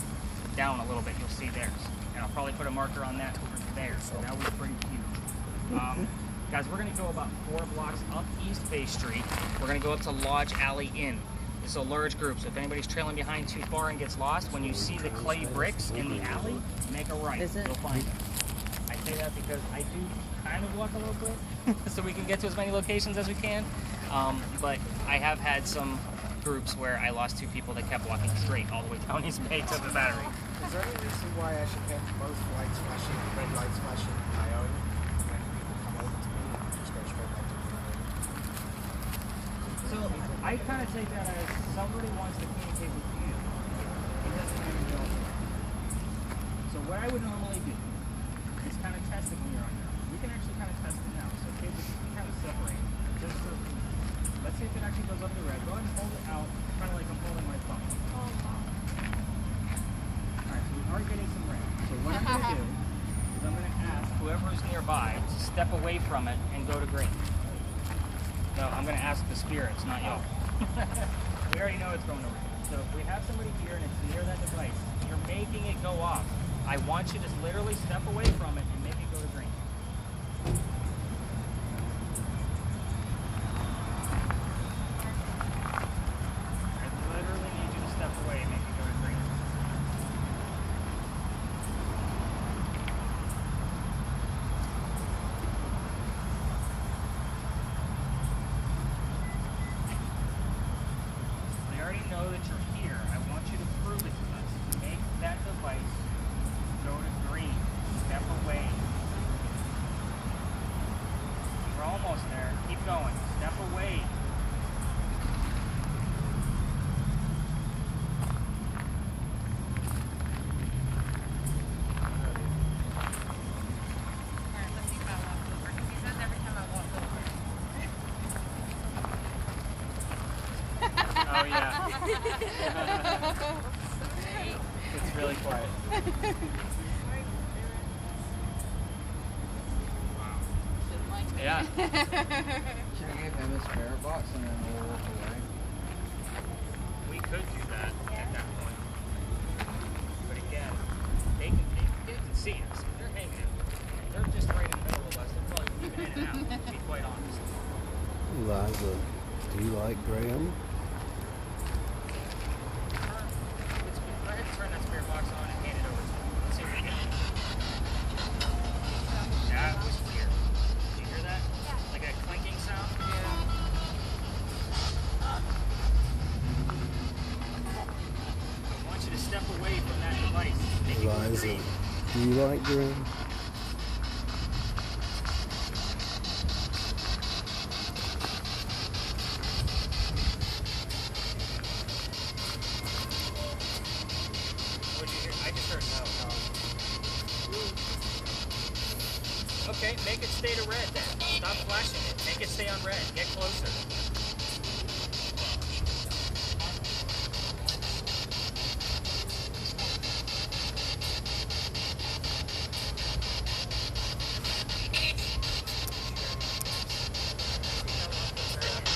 down a little bit, you'll see theirs. And I'll probably put a marker on that over there. So that was pretty huge. Guys, we're going to go about 4 blocks up East Bay Street. We're going to go up to Lodge Alley Inn. This is a large group, so if anybody's trailing behind too far and gets lost, when you see the clay bricks in the alley, make a right. Is it? You'll find it. I say that because I do kind of walk a little bit, so we can get to as many locations as we can. But I have had some groups where I lost 2 people that kept walking straight all the way down East Bay to the battery. Is there any reason why I should have both lights flashing, red lights flashing my own when people come over to me and just go straight back to the So I kind of take that as somebody wants to communicate with you. It doesn't mean you don't. So what I would normally do is kind of test it when you're on your own. We can actually kind of test it now. So okay, we can kind of separate. Just so, let's see if it actually goes up the red. Go ahead and hold it out, kind of like I'm holding my phone. Alright, so we are getting some red. So what I'm going to do is I'm going to ask whoever's nearby to step away from it and go to green. No, I'm going to ask the spirits, not y'all. We already know it's going over. So if we have somebody here and it's near that device, you're making it go off. I want you to literally step away from it and make it go to green. I literally need you to step away and make it go to green. They already know that you're here. I want you to prove it to us. Make that device go to green. Step away. We're almost there. Keep going. Step away. Alright, let's see if I walk over. Because he says every time I walk over. Oh yeah. It's really quiet. Yeah. Should I give him a spare box and then we'll walk away? We could do that at that point. But again, they can see us. They're hanging out. They're just right in the middle of us. They're probably even in and out, to be quite honest. Liza, do you like Graeme? Go ahead and turn that spirit box on and hand it over to them. Let's see what we get. That was weird. Did you hear that? Yeah. Like a clinking sound? I want you to step away from that device. Make it go Liza, green. do you like Graeme? What'd you hear? I just heard no. Okay, make it stay to red then. Stop flashing it. Make it stay on red. Get closer.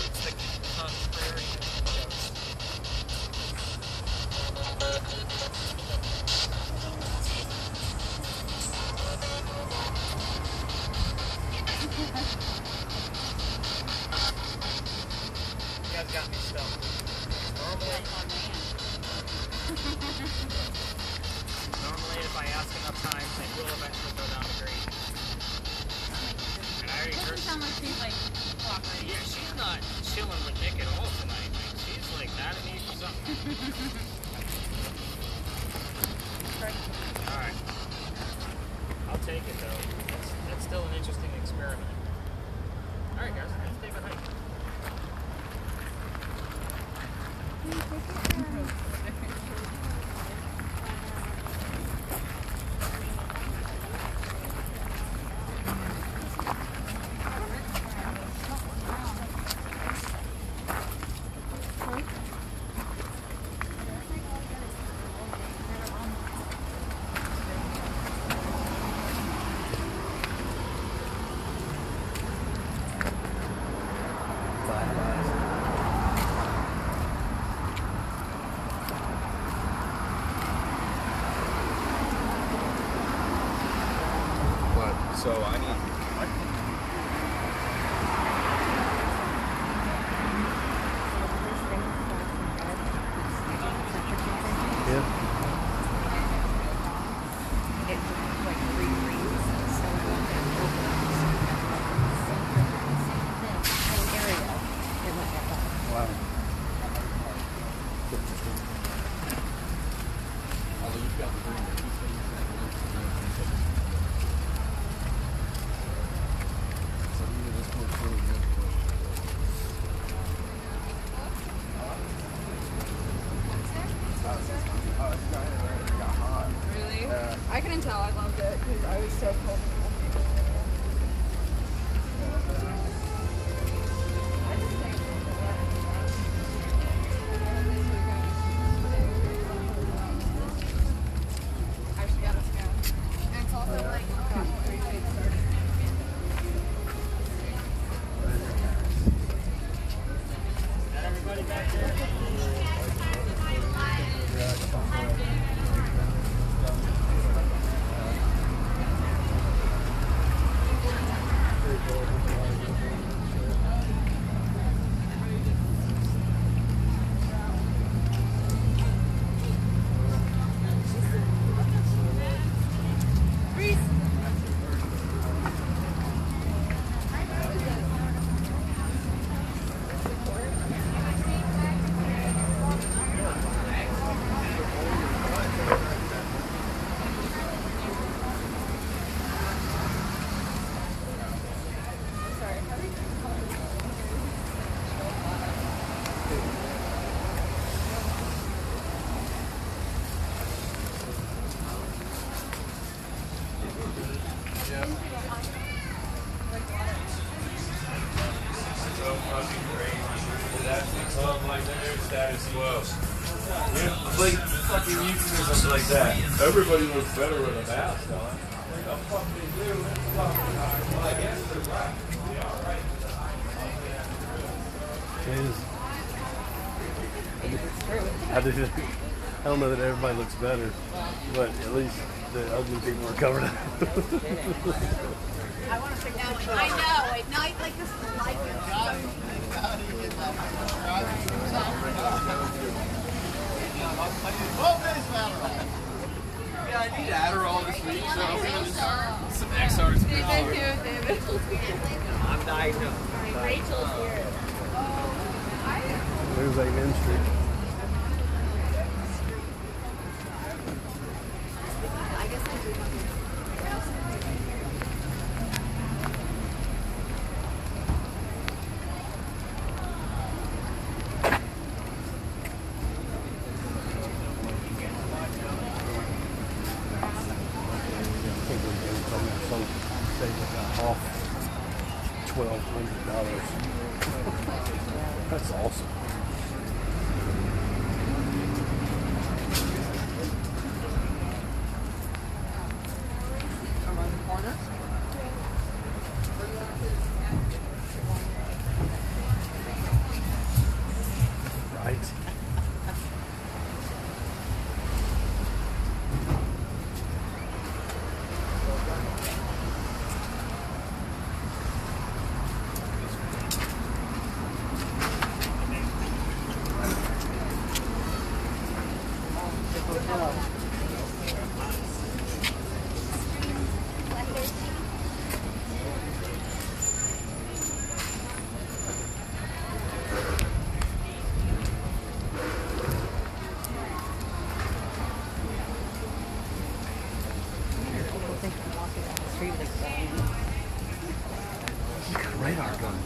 It's the contrary dose. You guys got me stumped. Normally if I ask enough times, they will eventually go down the green. And I already heard. Sound like she's like walking. Yeah, she's not chilling with Nick at all tonight. Like, she's like mad at me for something. Alright. I'll take it though. That's still an interesting experiment. Alright guys, let's take a hike. so I need. Yeah. Wow. Really? I couldn't tell. I loved it because I was so cold. Actually, yeah, let's go. And it's also like, pretty good start. Everybody back there. Like fucking euphemisms like that. Everybody looks better with a mask on. The fuck they do? Well, I guess they're right. They are right. I don't know that everybody looks better, but at least the ugly people are covered up. I want to take that one. I know. At night like this is like Yeah, I need Adderall this week, so I'm gonna just some XRs. Thank you, David. I'm diagnosed. Rachel's here. There's a Main Street. Off $1,200. That's awesome. Around the corner. Right. Radar gun.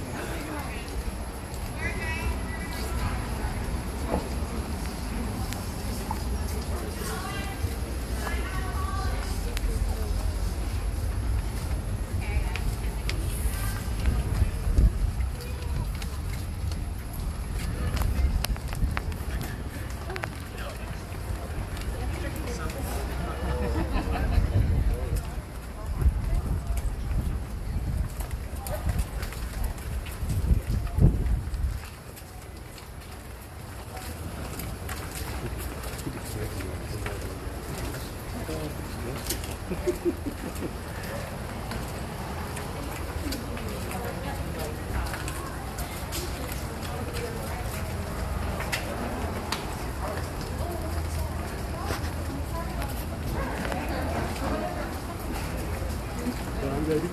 baby.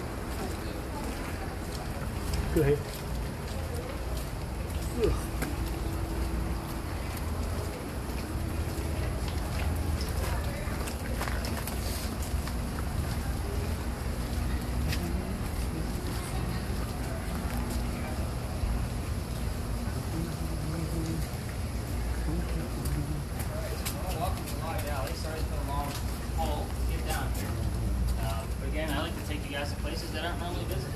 Go ahead. Ugh. Welcome to Lodge Alley. Sorry it's been a long haul to get down here. But again, I like to take you guys to places that aren't normally visited.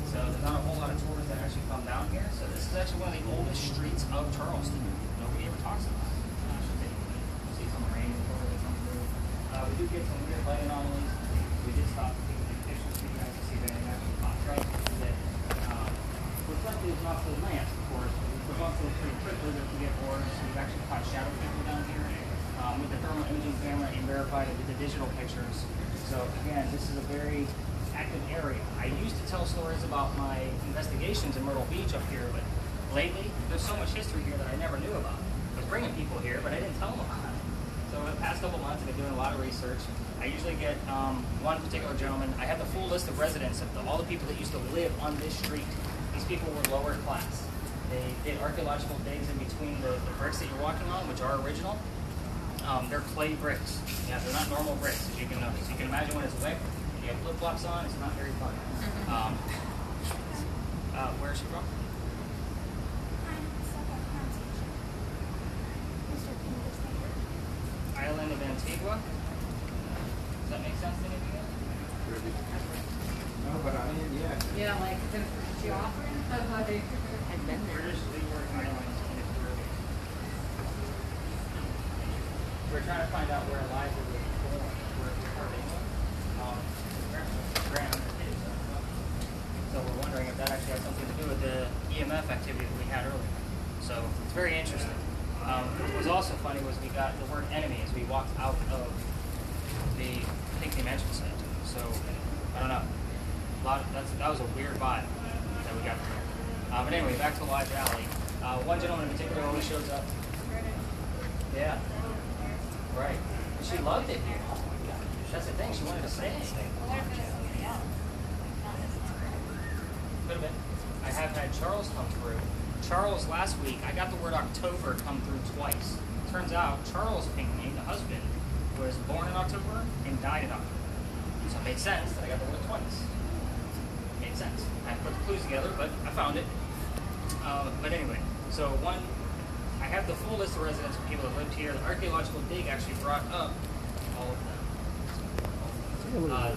So there's not a whole lot of tourists that actually come down here. So this is actually one of the oldest streets of Charleston. Nobody ever talks about it. See some rain before they come through. We do get some weird light anomalies. We did stop to take some pictures for you guys to see if anything actually pops right. That reflected is not the lamps, of course, but we put off those pretty quickly that we get bored. So we've actually caught shadow people down here with the thermal imaging camera and verified it with the digital pictures. So again, this is a very active area. I used to tell stories about my investigations in Myrtle Beach up here, but lately there's so much history here that I never knew about. I was bringing people here, but I didn't tell them about it. So over the past couple months, I've been doing a lot of research. I usually get one particular gentleman. I have the full list of residents of all the people that used to live on this street. These people were lower class. They did archaeological digs in between the bricks that you're walking on, which are original. They're clay bricks. Yeah, they're not normal bricks, as you can notice. You can imagine when it's wet, you have flip-flops on, it's not very fun. Where is she from? Island of Antigua. Does that make sense to any of you guys? No, but I mean, yeah. Yeah, like the Geoffrey. I've been there. British Leeward Islands in the Caribbean. We're trying to find out where Eliza was born, where her England. Graeme is. So we're wondering if that actually has something to do with the EMF activity that we had earlier. So it's very interesting. What was also funny was we got the word enemy as we walked out of the Pink Dimension set. So I don't know. That was a weird vibe that we got from here. But anyway, back to Lodge Alley. One gentleman in particular always shows up. Yeah. Right. She loved it here. That's the thing. She wanted to stay. Could have been. I have had Charles come through. Charles last week, I got the word October come through twice. Turns out Charles Pinckney, the husband, was born in October and died in October. So it made sense that I got the word twice. Made sense. I put the clues together, but I found it. But anyway, so I have the full list of residents of people that lived here. The archaeological dig actually brought up all of them.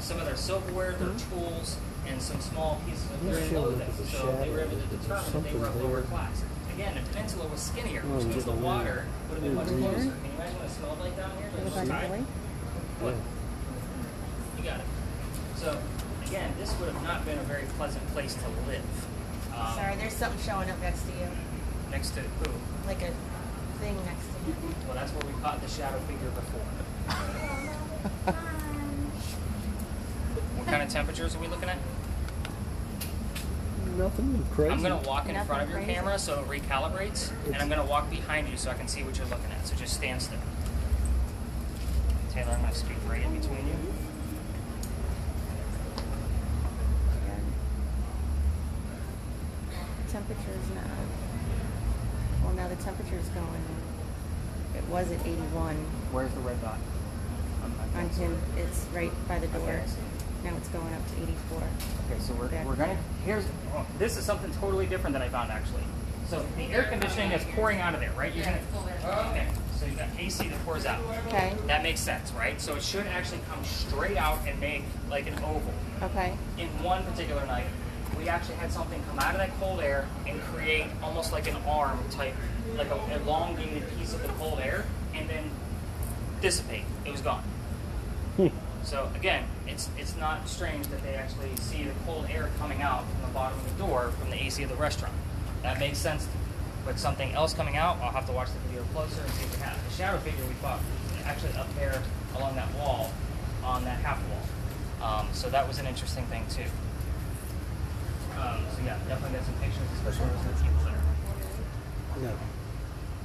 Some of their silverware, their tools, and some small pieces of their clothing. So they were able to determine that they were of lower class. Again, the peninsula was skinnier, which means the water would have been much closer. Can you imagine what it smelled like down here? What? You got it. So, again, this would have not been a very pleasant place to live. Sorry, there's something showing up next to you. Next to who? Like a thing next to you. Well, that's where we caught the shadow figure before. What kind of temperatures are we looking at? Nothing crazy. I'm going to walk in Nothing front of your crazy. camera so it recalibrates, and I'm going to walk behind you so I can see what you're looking at. So just stand still. Taylor, I'm going to speak right in between you. Temperature's now. Well, now the temperature's going. It was at 81 Where's the red dot? on him. It's right by the door. Okay, I see. Now it's going up to 84. Okay, so Back we're gonna this is something totally different that I found actually. So the air conditioning is pouring out of there, right? You're gonna, okay, so you got AC that pours out. Okay. That makes sense, right? So it should actually come straight out and make like an oval. Okay. In one particular night, we actually had something come out of that cold air and create almost like an arm type, like an elongated piece of the cold air, and then dissipate. It was gone. So again, it's not strange that they actually see the cold air coming out from the bottom of the door from the AC of the restaurant. That makes sense. But something else coming out, I'll have to watch the video closer and see if we have. The shadow figure we caught was actually up there along that wall, on that half wall. So that was an interesting thing too. So yeah, definitely got some pictures, especially with the people there. No.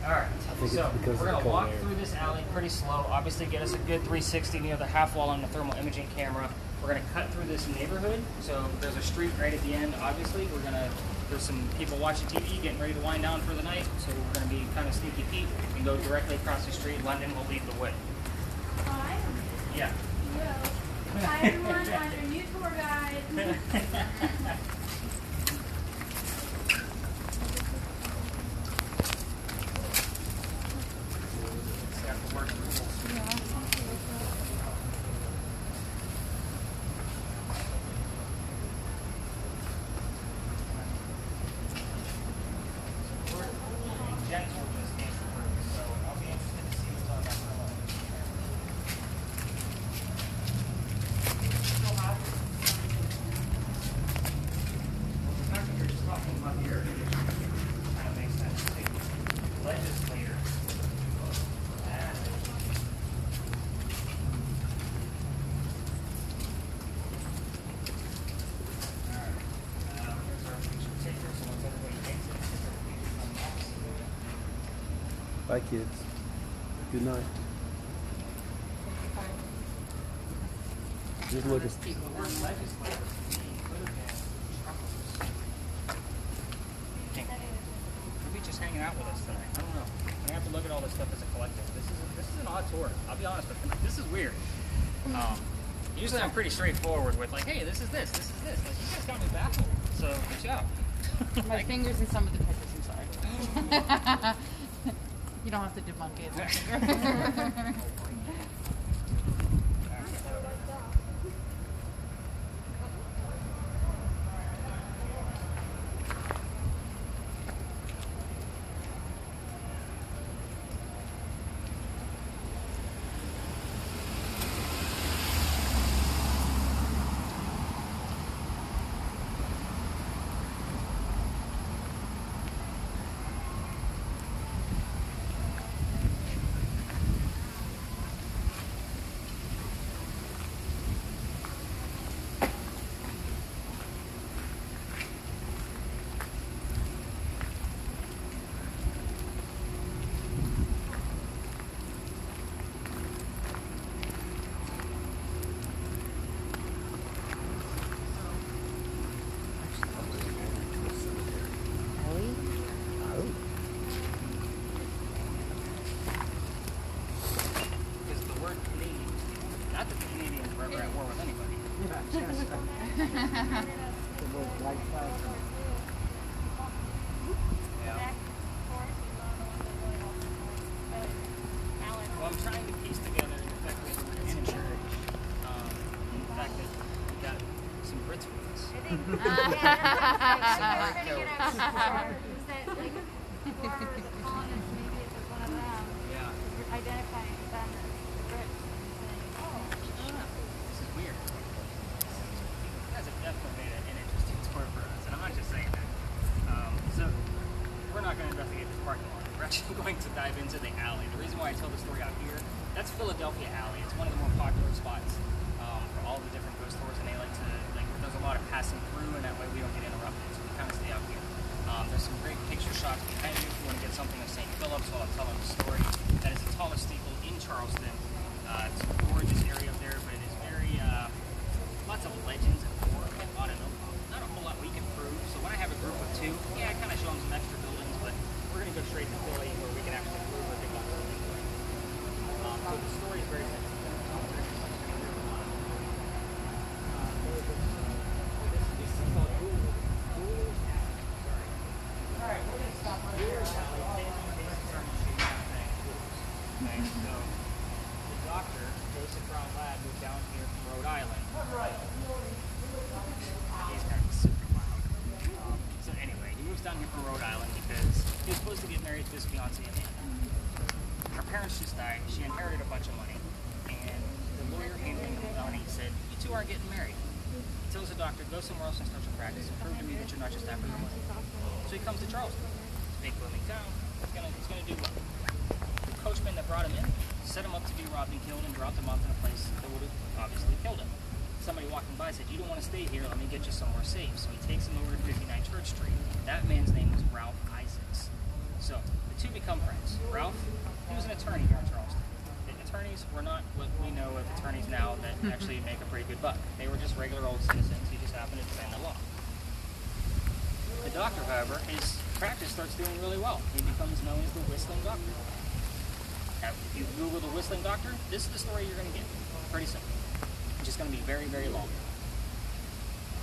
Alright, so because we're of going the to walk cold air. through this alley pretty slow. Obviously get us a good 360 near the half wall on the thermal imaging camera. We're gonna cut through this neighborhood. So there's a street right at the end. Obviously, there's some people watching TV, getting ready to wind down for the night. So we're gonna be kind of sneaky Pete and go directly across the street. London will lead the way. Hi. Yeah. Hello. Hi everyone, I'm your new tour guide. Bye, kids. Good night. Just look at Maybe just hanging out with us tonight. I don't know. I have to look at all this stuff as a collective. This is an odd tour. I'll be honest with you. This is weird. Usually I'm pretty straightforward with like, hey, this is this. Like, you guys got me baffled. So good job. My fingers in some of the pictures, I'm sorry. You don't have to debunk it. Well, I'm trying to piece together the fact that we're insured, and the fact that we got some Brits with us. We're gonna get our is that like for the colonists, maybe it was one of them. Yeah. We're identifying them as Brits and saying, This is weird. You guys have definitely made an interesting tour for us, and I'm not just saying that. So, we're not going to investigate this parking lot. We're actually going to dive into the alley. The reason why I tell the story out here, that's Philadelphia Alley. It's one of the more popular spots for all the different ghost tours, and they like to, there's a lot of passing through, and that way we don't get interrupted, so we kind of stay out here. There's some great picture shots behind you if you want to get something of St. Philip's while I'm telling the story. That is the tallest steeple in Charleston. It's a gorgeous area up there, but it is very, lots of legends and lore. I don't know, not a whole lot we can prove. So when I have a group of two, yeah, I kind of show them some extra buildings, but we're going to go straight to Philly where we can actually prove what they got the building for. So the story is very sensitive. Alright, we're going to stop right here. Okay, so the doctor, Joseph Brown Ladd, moved down here from Rhode Island. He's kind of super loud. So anyway, he moves down here from Rhode Island because he was supposed to get married to his fiancée Amanda. Her parents just died. She inherited a bunch of money, and the lawyer handling the money said, "You two aren't getting married." He tells the doctor, "Go somewhere else and start your practice and prove to me that you're not just after your money." So he comes to Charleston. It's a big booming town. He's gonna do well. The coachman that brought him in set him up to be robbed and killed and dropped him off in a place that would have obviously killed him. Somebody walking by said, "You don't want to stay here, let me get you somewhere safe." So he takes him over to 59 Church Street. That man's name was Ralph Isaacs. So the two become friends. Ralph, he was an attorney here in Charleston. The attorneys were not what we know of attorneys now, that actually make a pretty good buck. They were just regular old citizens who just happened to defend the law. The doctor, however, his practice starts doing really well. He becomes known as the Whistling Doctor. Now, if you Google the Whistling Doctor, this is the story you're going to get. Pretty simple. It's just going to be very, very long.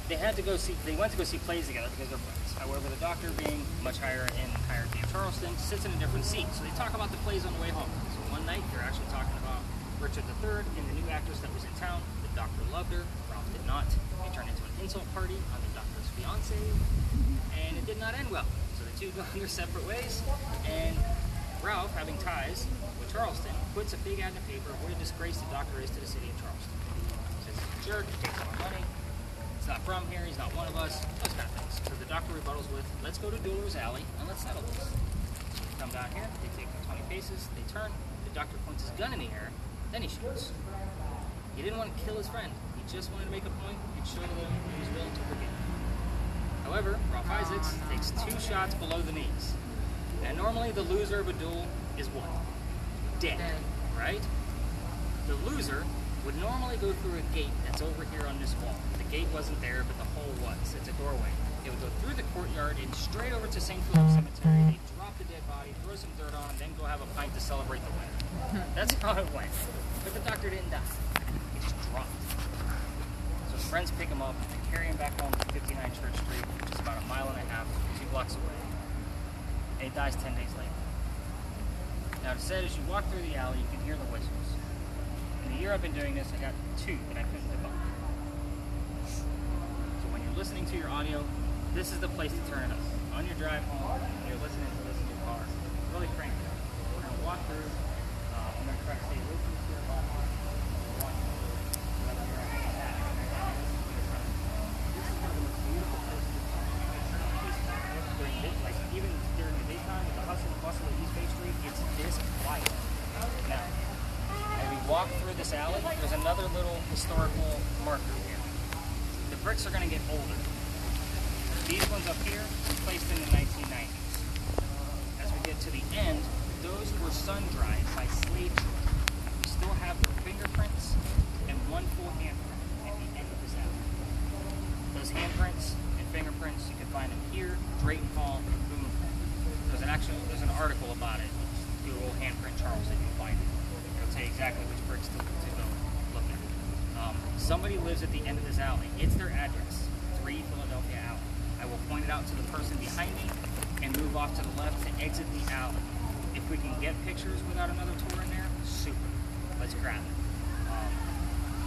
They went to go see plays together because they're friends. However, the doctor, being much higher in hierarchy of Charleston, sits in a different seat. So they talk about the plays on the way home. So one night, they're actually talking about Richard III and the new actress that was in town. The doctor loved her. Ralph did not. It turned into an insult party on the doctor's fiance, and it did not end well. So the two go their separate ways, and Ralph, having ties with Charleston, puts a big ad in the paper of what a disgrace the doctor is to the city of Charleston. He says he's a jerk, he takes our money, he's not from here, he's not one of us, those kind of things. So the doctor rebuttals with, let's go to Dueler's Alley and let's settle this. They come down here, they take 20 paces, they turn, the doctor points his gun in the air, then he shoots. He didn't want to kill his friend, he just wanted to make a point and show them he was willing to forgive. However, Ralph Isaacs takes 2 shots below the knees. And normally the loser of a duel is what? Dead, right? The loser would normally go through a gate that's over here on this wall. The gate wasn't there, but the hole was. It's a doorway. It would go through the courtyard and straight over to St. Philip Cemetery. They'd drop the dead body, throw some dirt on, and then go have a pint to celebrate the win. That's how it went. But the doctor didn't die. He just dropped. So his friends pick him up and carry him back home to 59 Church Street, which is about a mile and a half, 2 blocks away. And he dies 10 days later. Now, it said as you walk through the alley, you can hear the whistles. In the year I've been doing this, I got 2 that I couldn't debunk. So when you're listening to your audio, this is the place to turn it up. On your drive home, you're listening to this in your car. Really crank it up. We're going to walk through. I'm going to try to stay away from the steer button. This is one of the most beautiful places in town. Like, even during the daytime with the hustle and bustle of East Bay Street, it's this quiet. Now, as we walk through this alley, there's another little historical marker here. The bricks are going to get older. These ones up here were placed in the 1990s. As we get to the end, those were sun-dried by slave children. We still have their fingerprints and 1 full handprint at the end of this alley. Those handprints and fingerprints, you can find them here, Drayton Hall, and Boone. There's an article about it. Google handprint Charleston, you'll find it. It'll tell you exactly which bricks to go look at. Somebody lives at the end of this alley. It's their address, 3 Philadelphia Alley. I will point it out to the person behind me and move off to the left to exit the alley. If we can get pictures without another tour in there, super. Let's grab it.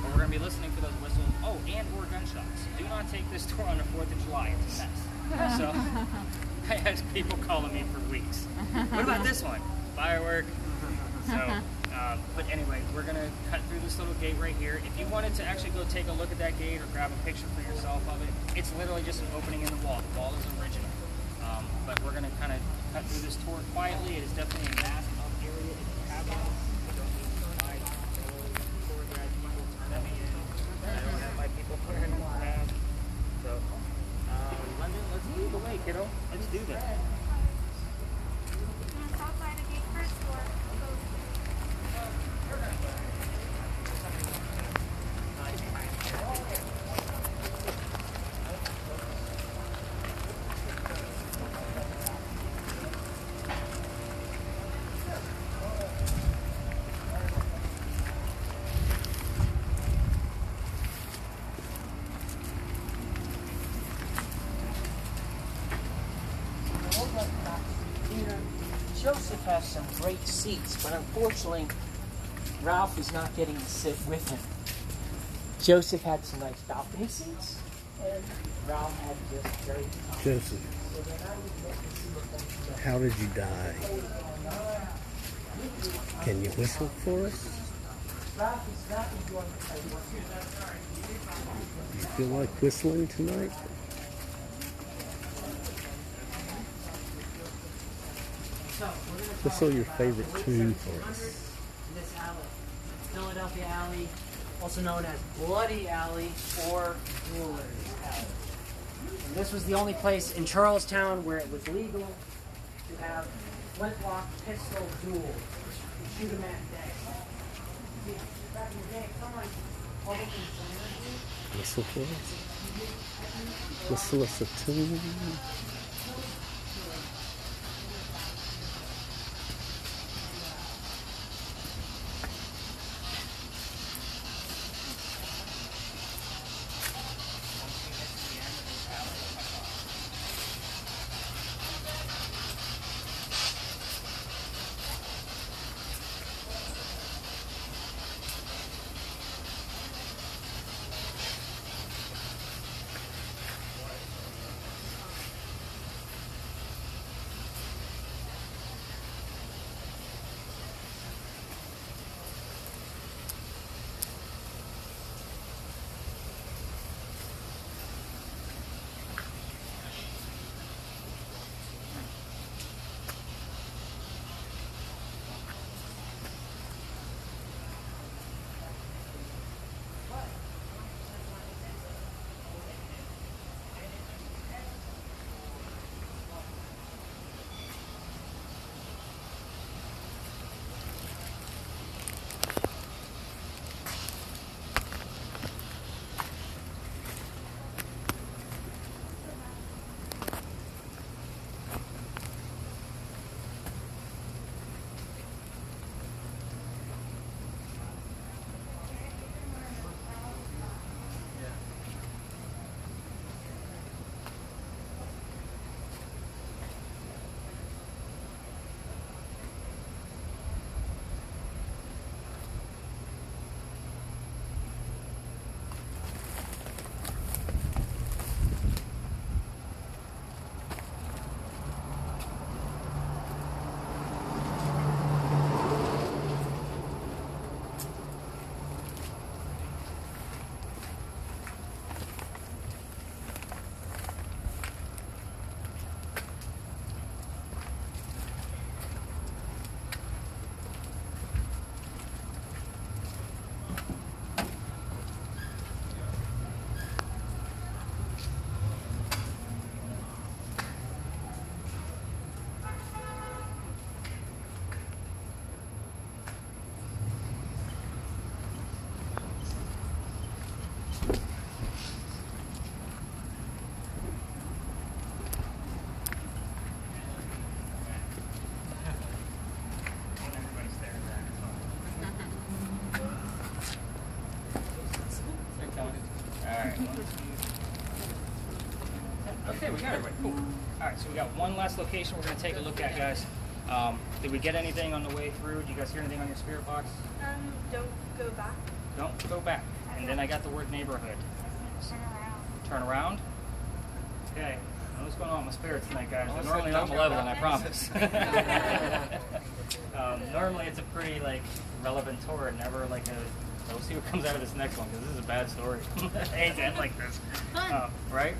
But we're going to be listening for those whistles. Oh, and or gunshots. Do not take this tour on the 4th of July. It's a mess. So I had people calling me for weeks. What about this one? Firework. So, but anyway, we're going to cut through this little gate right here. If you wanted to actually go take a look at that gate or grab a picture for yourself of it, it's literally just an opening in the wall. The wall is original. But we're going to kind of cut through this tour quietly. It is definitely a masked up area. If you have one, you don't need to buy tour guide people turn me in. I don't have my people wearing masks. So, London, let's lead the way, kiddo. Let's do this. Stop by the gate first, or Joseph has some great seats, but unfortunately, Ralph is not getting to sit with him. Joseph had some nice balcony seats, and Ralph had just very Joseph, how did you die? Can you whistle for us? You feel like whistling tonight? Whistle your favorite tune for us. This alley, Philadelphia Alley, also known as Bloody Alley or Dueler's Alley. And this was the only place in Charlestown where it was legal to have flintlock pistol duels. You shoot them at day. Back in the day, someone Listen for us. Listen. Okay, we got everybody. Cool. All right, so we got one last location we're going to take a look at, guys. Did we get anything on the way through? Did you guys hear anything on your spirit box? Don't go back. Don't go back. And then I got the word neighborhood. Turn around. Okay. I don't know what's going on with my spirits tonight, guys. They're normally not malevolent, I promise. Normally it's a pretty relevant tour, and never like a. So we'll see what comes out of this next one, because this is a bad story. I hate to end like this. Right?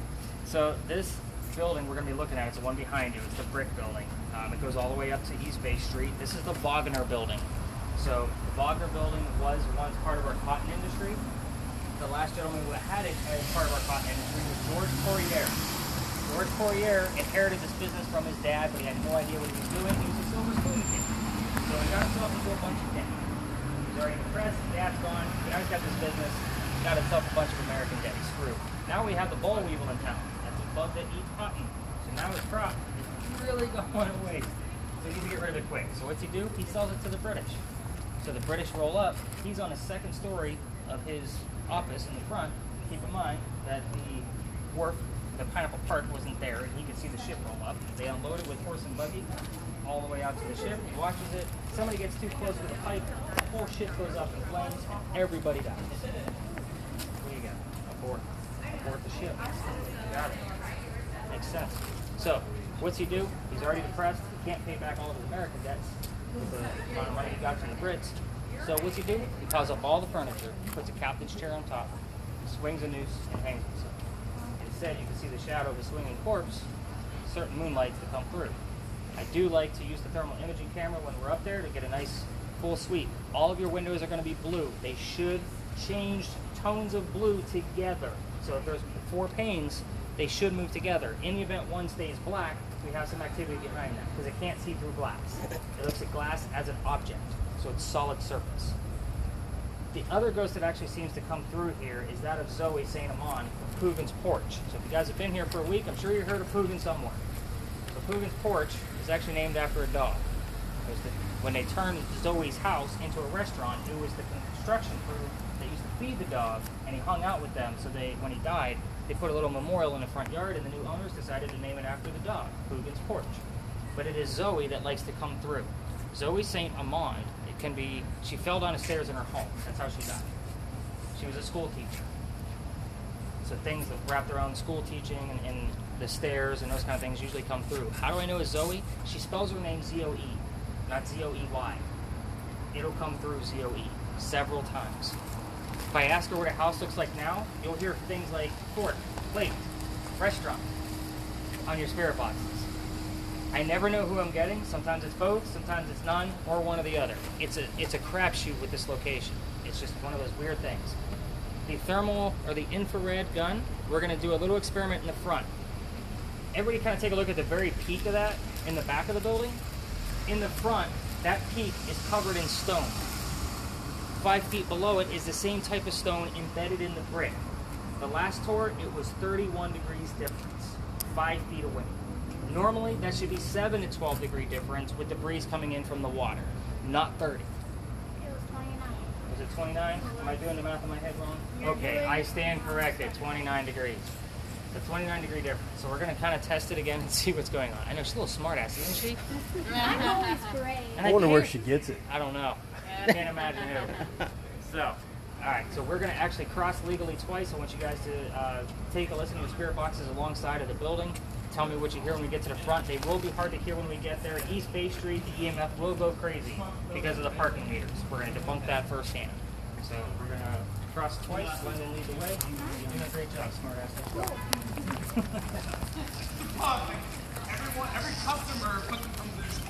So this building we're going to be looking at, it's the one behind you. It's the brick building. It goes all the way up to East Bay Street. This is the Wagner building. So the Wagner building was once part of our cotton industry. The last gentleman who had it as part of our cotton industry was George Poirier. George Poirier inherited this business from his dad, but he had no idea what he was doing. He was a silver spoon kid. So he got himself into a bunch of debt. He's already depressed, his dad's gone, now he's got this business, got himself a bunch of American debt. He's screwed. Now we have the boll weevil in town. That's a bug that eats cotton. So now his crop is really going to waste. So he needs to get rid of it quick. So what's he do? He sells it to the British. So the British roll up. He's on the second story of his office in the front. Keep in mind that the wharf, the Pineapple Park, wasn't there, and he could see the ship roll up. They unload it with horse and buggy all the way out to the ship. He watches it. Somebody gets too close to the pipe. The whole ship goes up in flames, and everybody dies. What do you got? Abort the ship. Got it. Makes sense. So, what's he do? He's already depressed. He can't pay back all of his American debts with the amount of money he got from the Brits. So what's he do? He piles up all the furniture, puts a captain's chair on top, swings a noose, and hangs himself. Instead, you can see the shadow of a swinging corpse, certain moonlights that come through. I do like to use the thermal imaging camera when we're up there to get a nice full sweep. All of your windows are going to be blue. They should change tones of blue together. So if there's 4 panes, they should move together. In the event one stays black, we have some activity behind that, because it can't see through glass. It looks at glass as an object, so it's solid surface. The other ghost that actually seems to come through here is that of Zoe St. Amand from Poogan's Porch. So if you guys have been here for a week, I'm sure you heard of Poogan somewhere. So Poogan's Porch is actually named after a dog. When they turned Zoe's house into a restaurant, it was the construction crew that used to feed the dog, and he hung out with them. So when he died, they put a little memorial in the front yard, and the new owners decided to name it after the dog, Poogan's Porch. But it is Zoe that likes to come through. Zoe St. Amand, she fell down the stairs in her home. That's how she died. She was a school teacher. So things that wrapped around school teaching and the stairs and those kind of things usually come through. How do I know it's Zoe? She spells her name Z-O-E, not Z-O-E-Y. It'll come through Z-O-E several times. If I ask her what her house looks like now, you'll hear things like fork, plate, restaurant on your spirit boxes. I never know who I'm getting. Sometimes it's both, sometimes it's none, or one or the other. It's a crapshoot with this location. It's just one of those weird things. The thermal or the infrared gun, we're going to do a little experiment in the front. Everybody kind of take a look at the very peak of that in the back of the building. In the front, that peak is covered in stone. 5 feet below it is the same type of stone embedded in the brick. The last tour, it was 31 degrees difference, 5 feet away. Normally, that should be 7 to 12 degree difference with the breeze coming in from the water, not 30. It was 29. Was it 29? Am I doing the math in my head wrong? Okay, I stand corrected, 29 degrees. The 29 degree difference. So we're going to kind of test it again and see what's going on. I know she's a little smart ass, isn't she? I'm always great. And I wonder where she gets it. I don't know. Can't imagine who. So, all right. So we're going to actually cross legally twice. I want you guys to take a listen to your spirit boxes alongside of the building. Tell me what you hear when we get to the front. They will be hard to hear when we get there. East Bay Street, the EMF will go crazy because of the parking meters. We're going to debunk that firsthand. So we're going to cross twice. London lead the way. You're doing a great job, smart ass. Every customer puts it from this.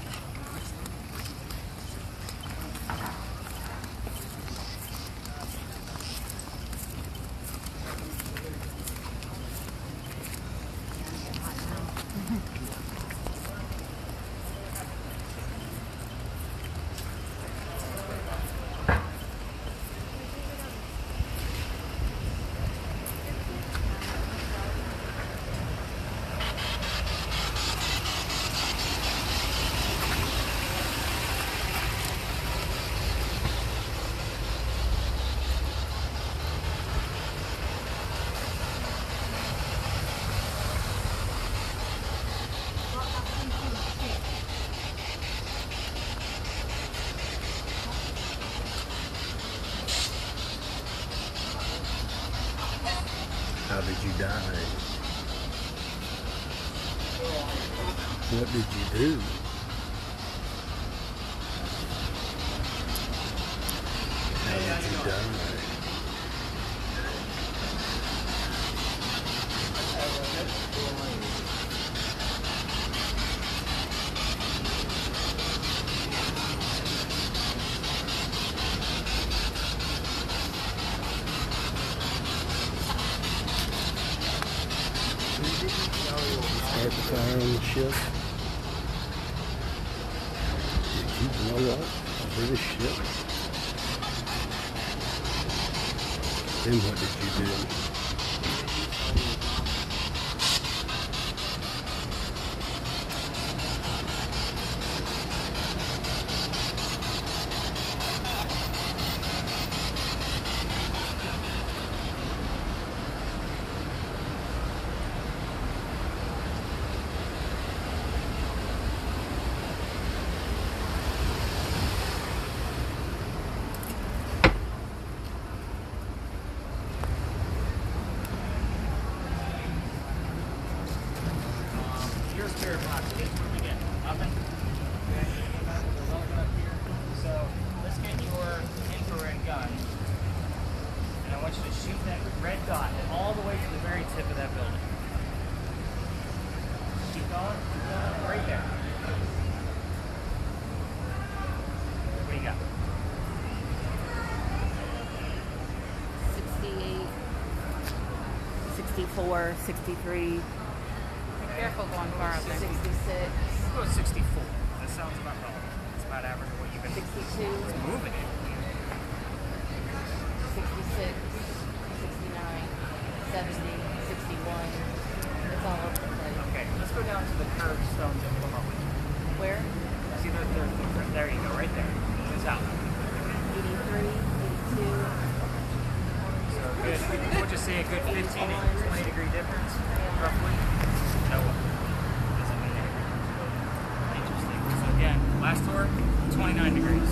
How did you die? What did you do? How did you die? Start the fire on the ship. Did you blow up a British ship? Then what did you do? Your spirit box, it is what we get. Nothing. Okay. There's nothing up here. So let's get your infrared gun. And I want you to shoot that red dot all the way to the very tip of that building. Keep going. Right there. What do you got? 68, 64, 63, Be careful going far up there. 66, We'll go 64. That sounds about relevant. It's about average of what you've been 62. moving it. 70, 61. It's all over the place. Okay, let's go down to the curved stones and pull up with you. Where? See, there you go, right there. It's out. 83, 82. So good. We'll just say a good 15 to 20 degree difference, roughly. No one. Doesn't mean anything. Interesting. So again, last tour, 29 degrees.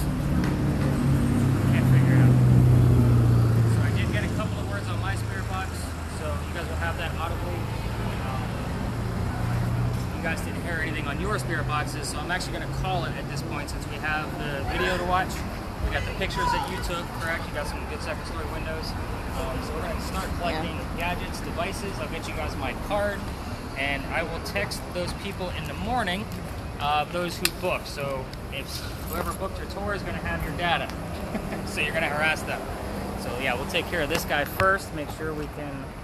Can't figure it out. So I did get a couple of words on my spirit box, so you guys will have that audibly. You guys didn't hear anything on your spirit boxes, so I'm actually going to call it at this point since we have the video to watch. We got the pictures that you took, correct? You got some good second story windows. So we're going to start collecting gadgets, devices. I'll get you guys my card, and I will text those people in the morning, those who booked. So if whoever booked your tour is going to have your data, so you're going to harass them. So yeah, we'll take care of this guy first, make sure we can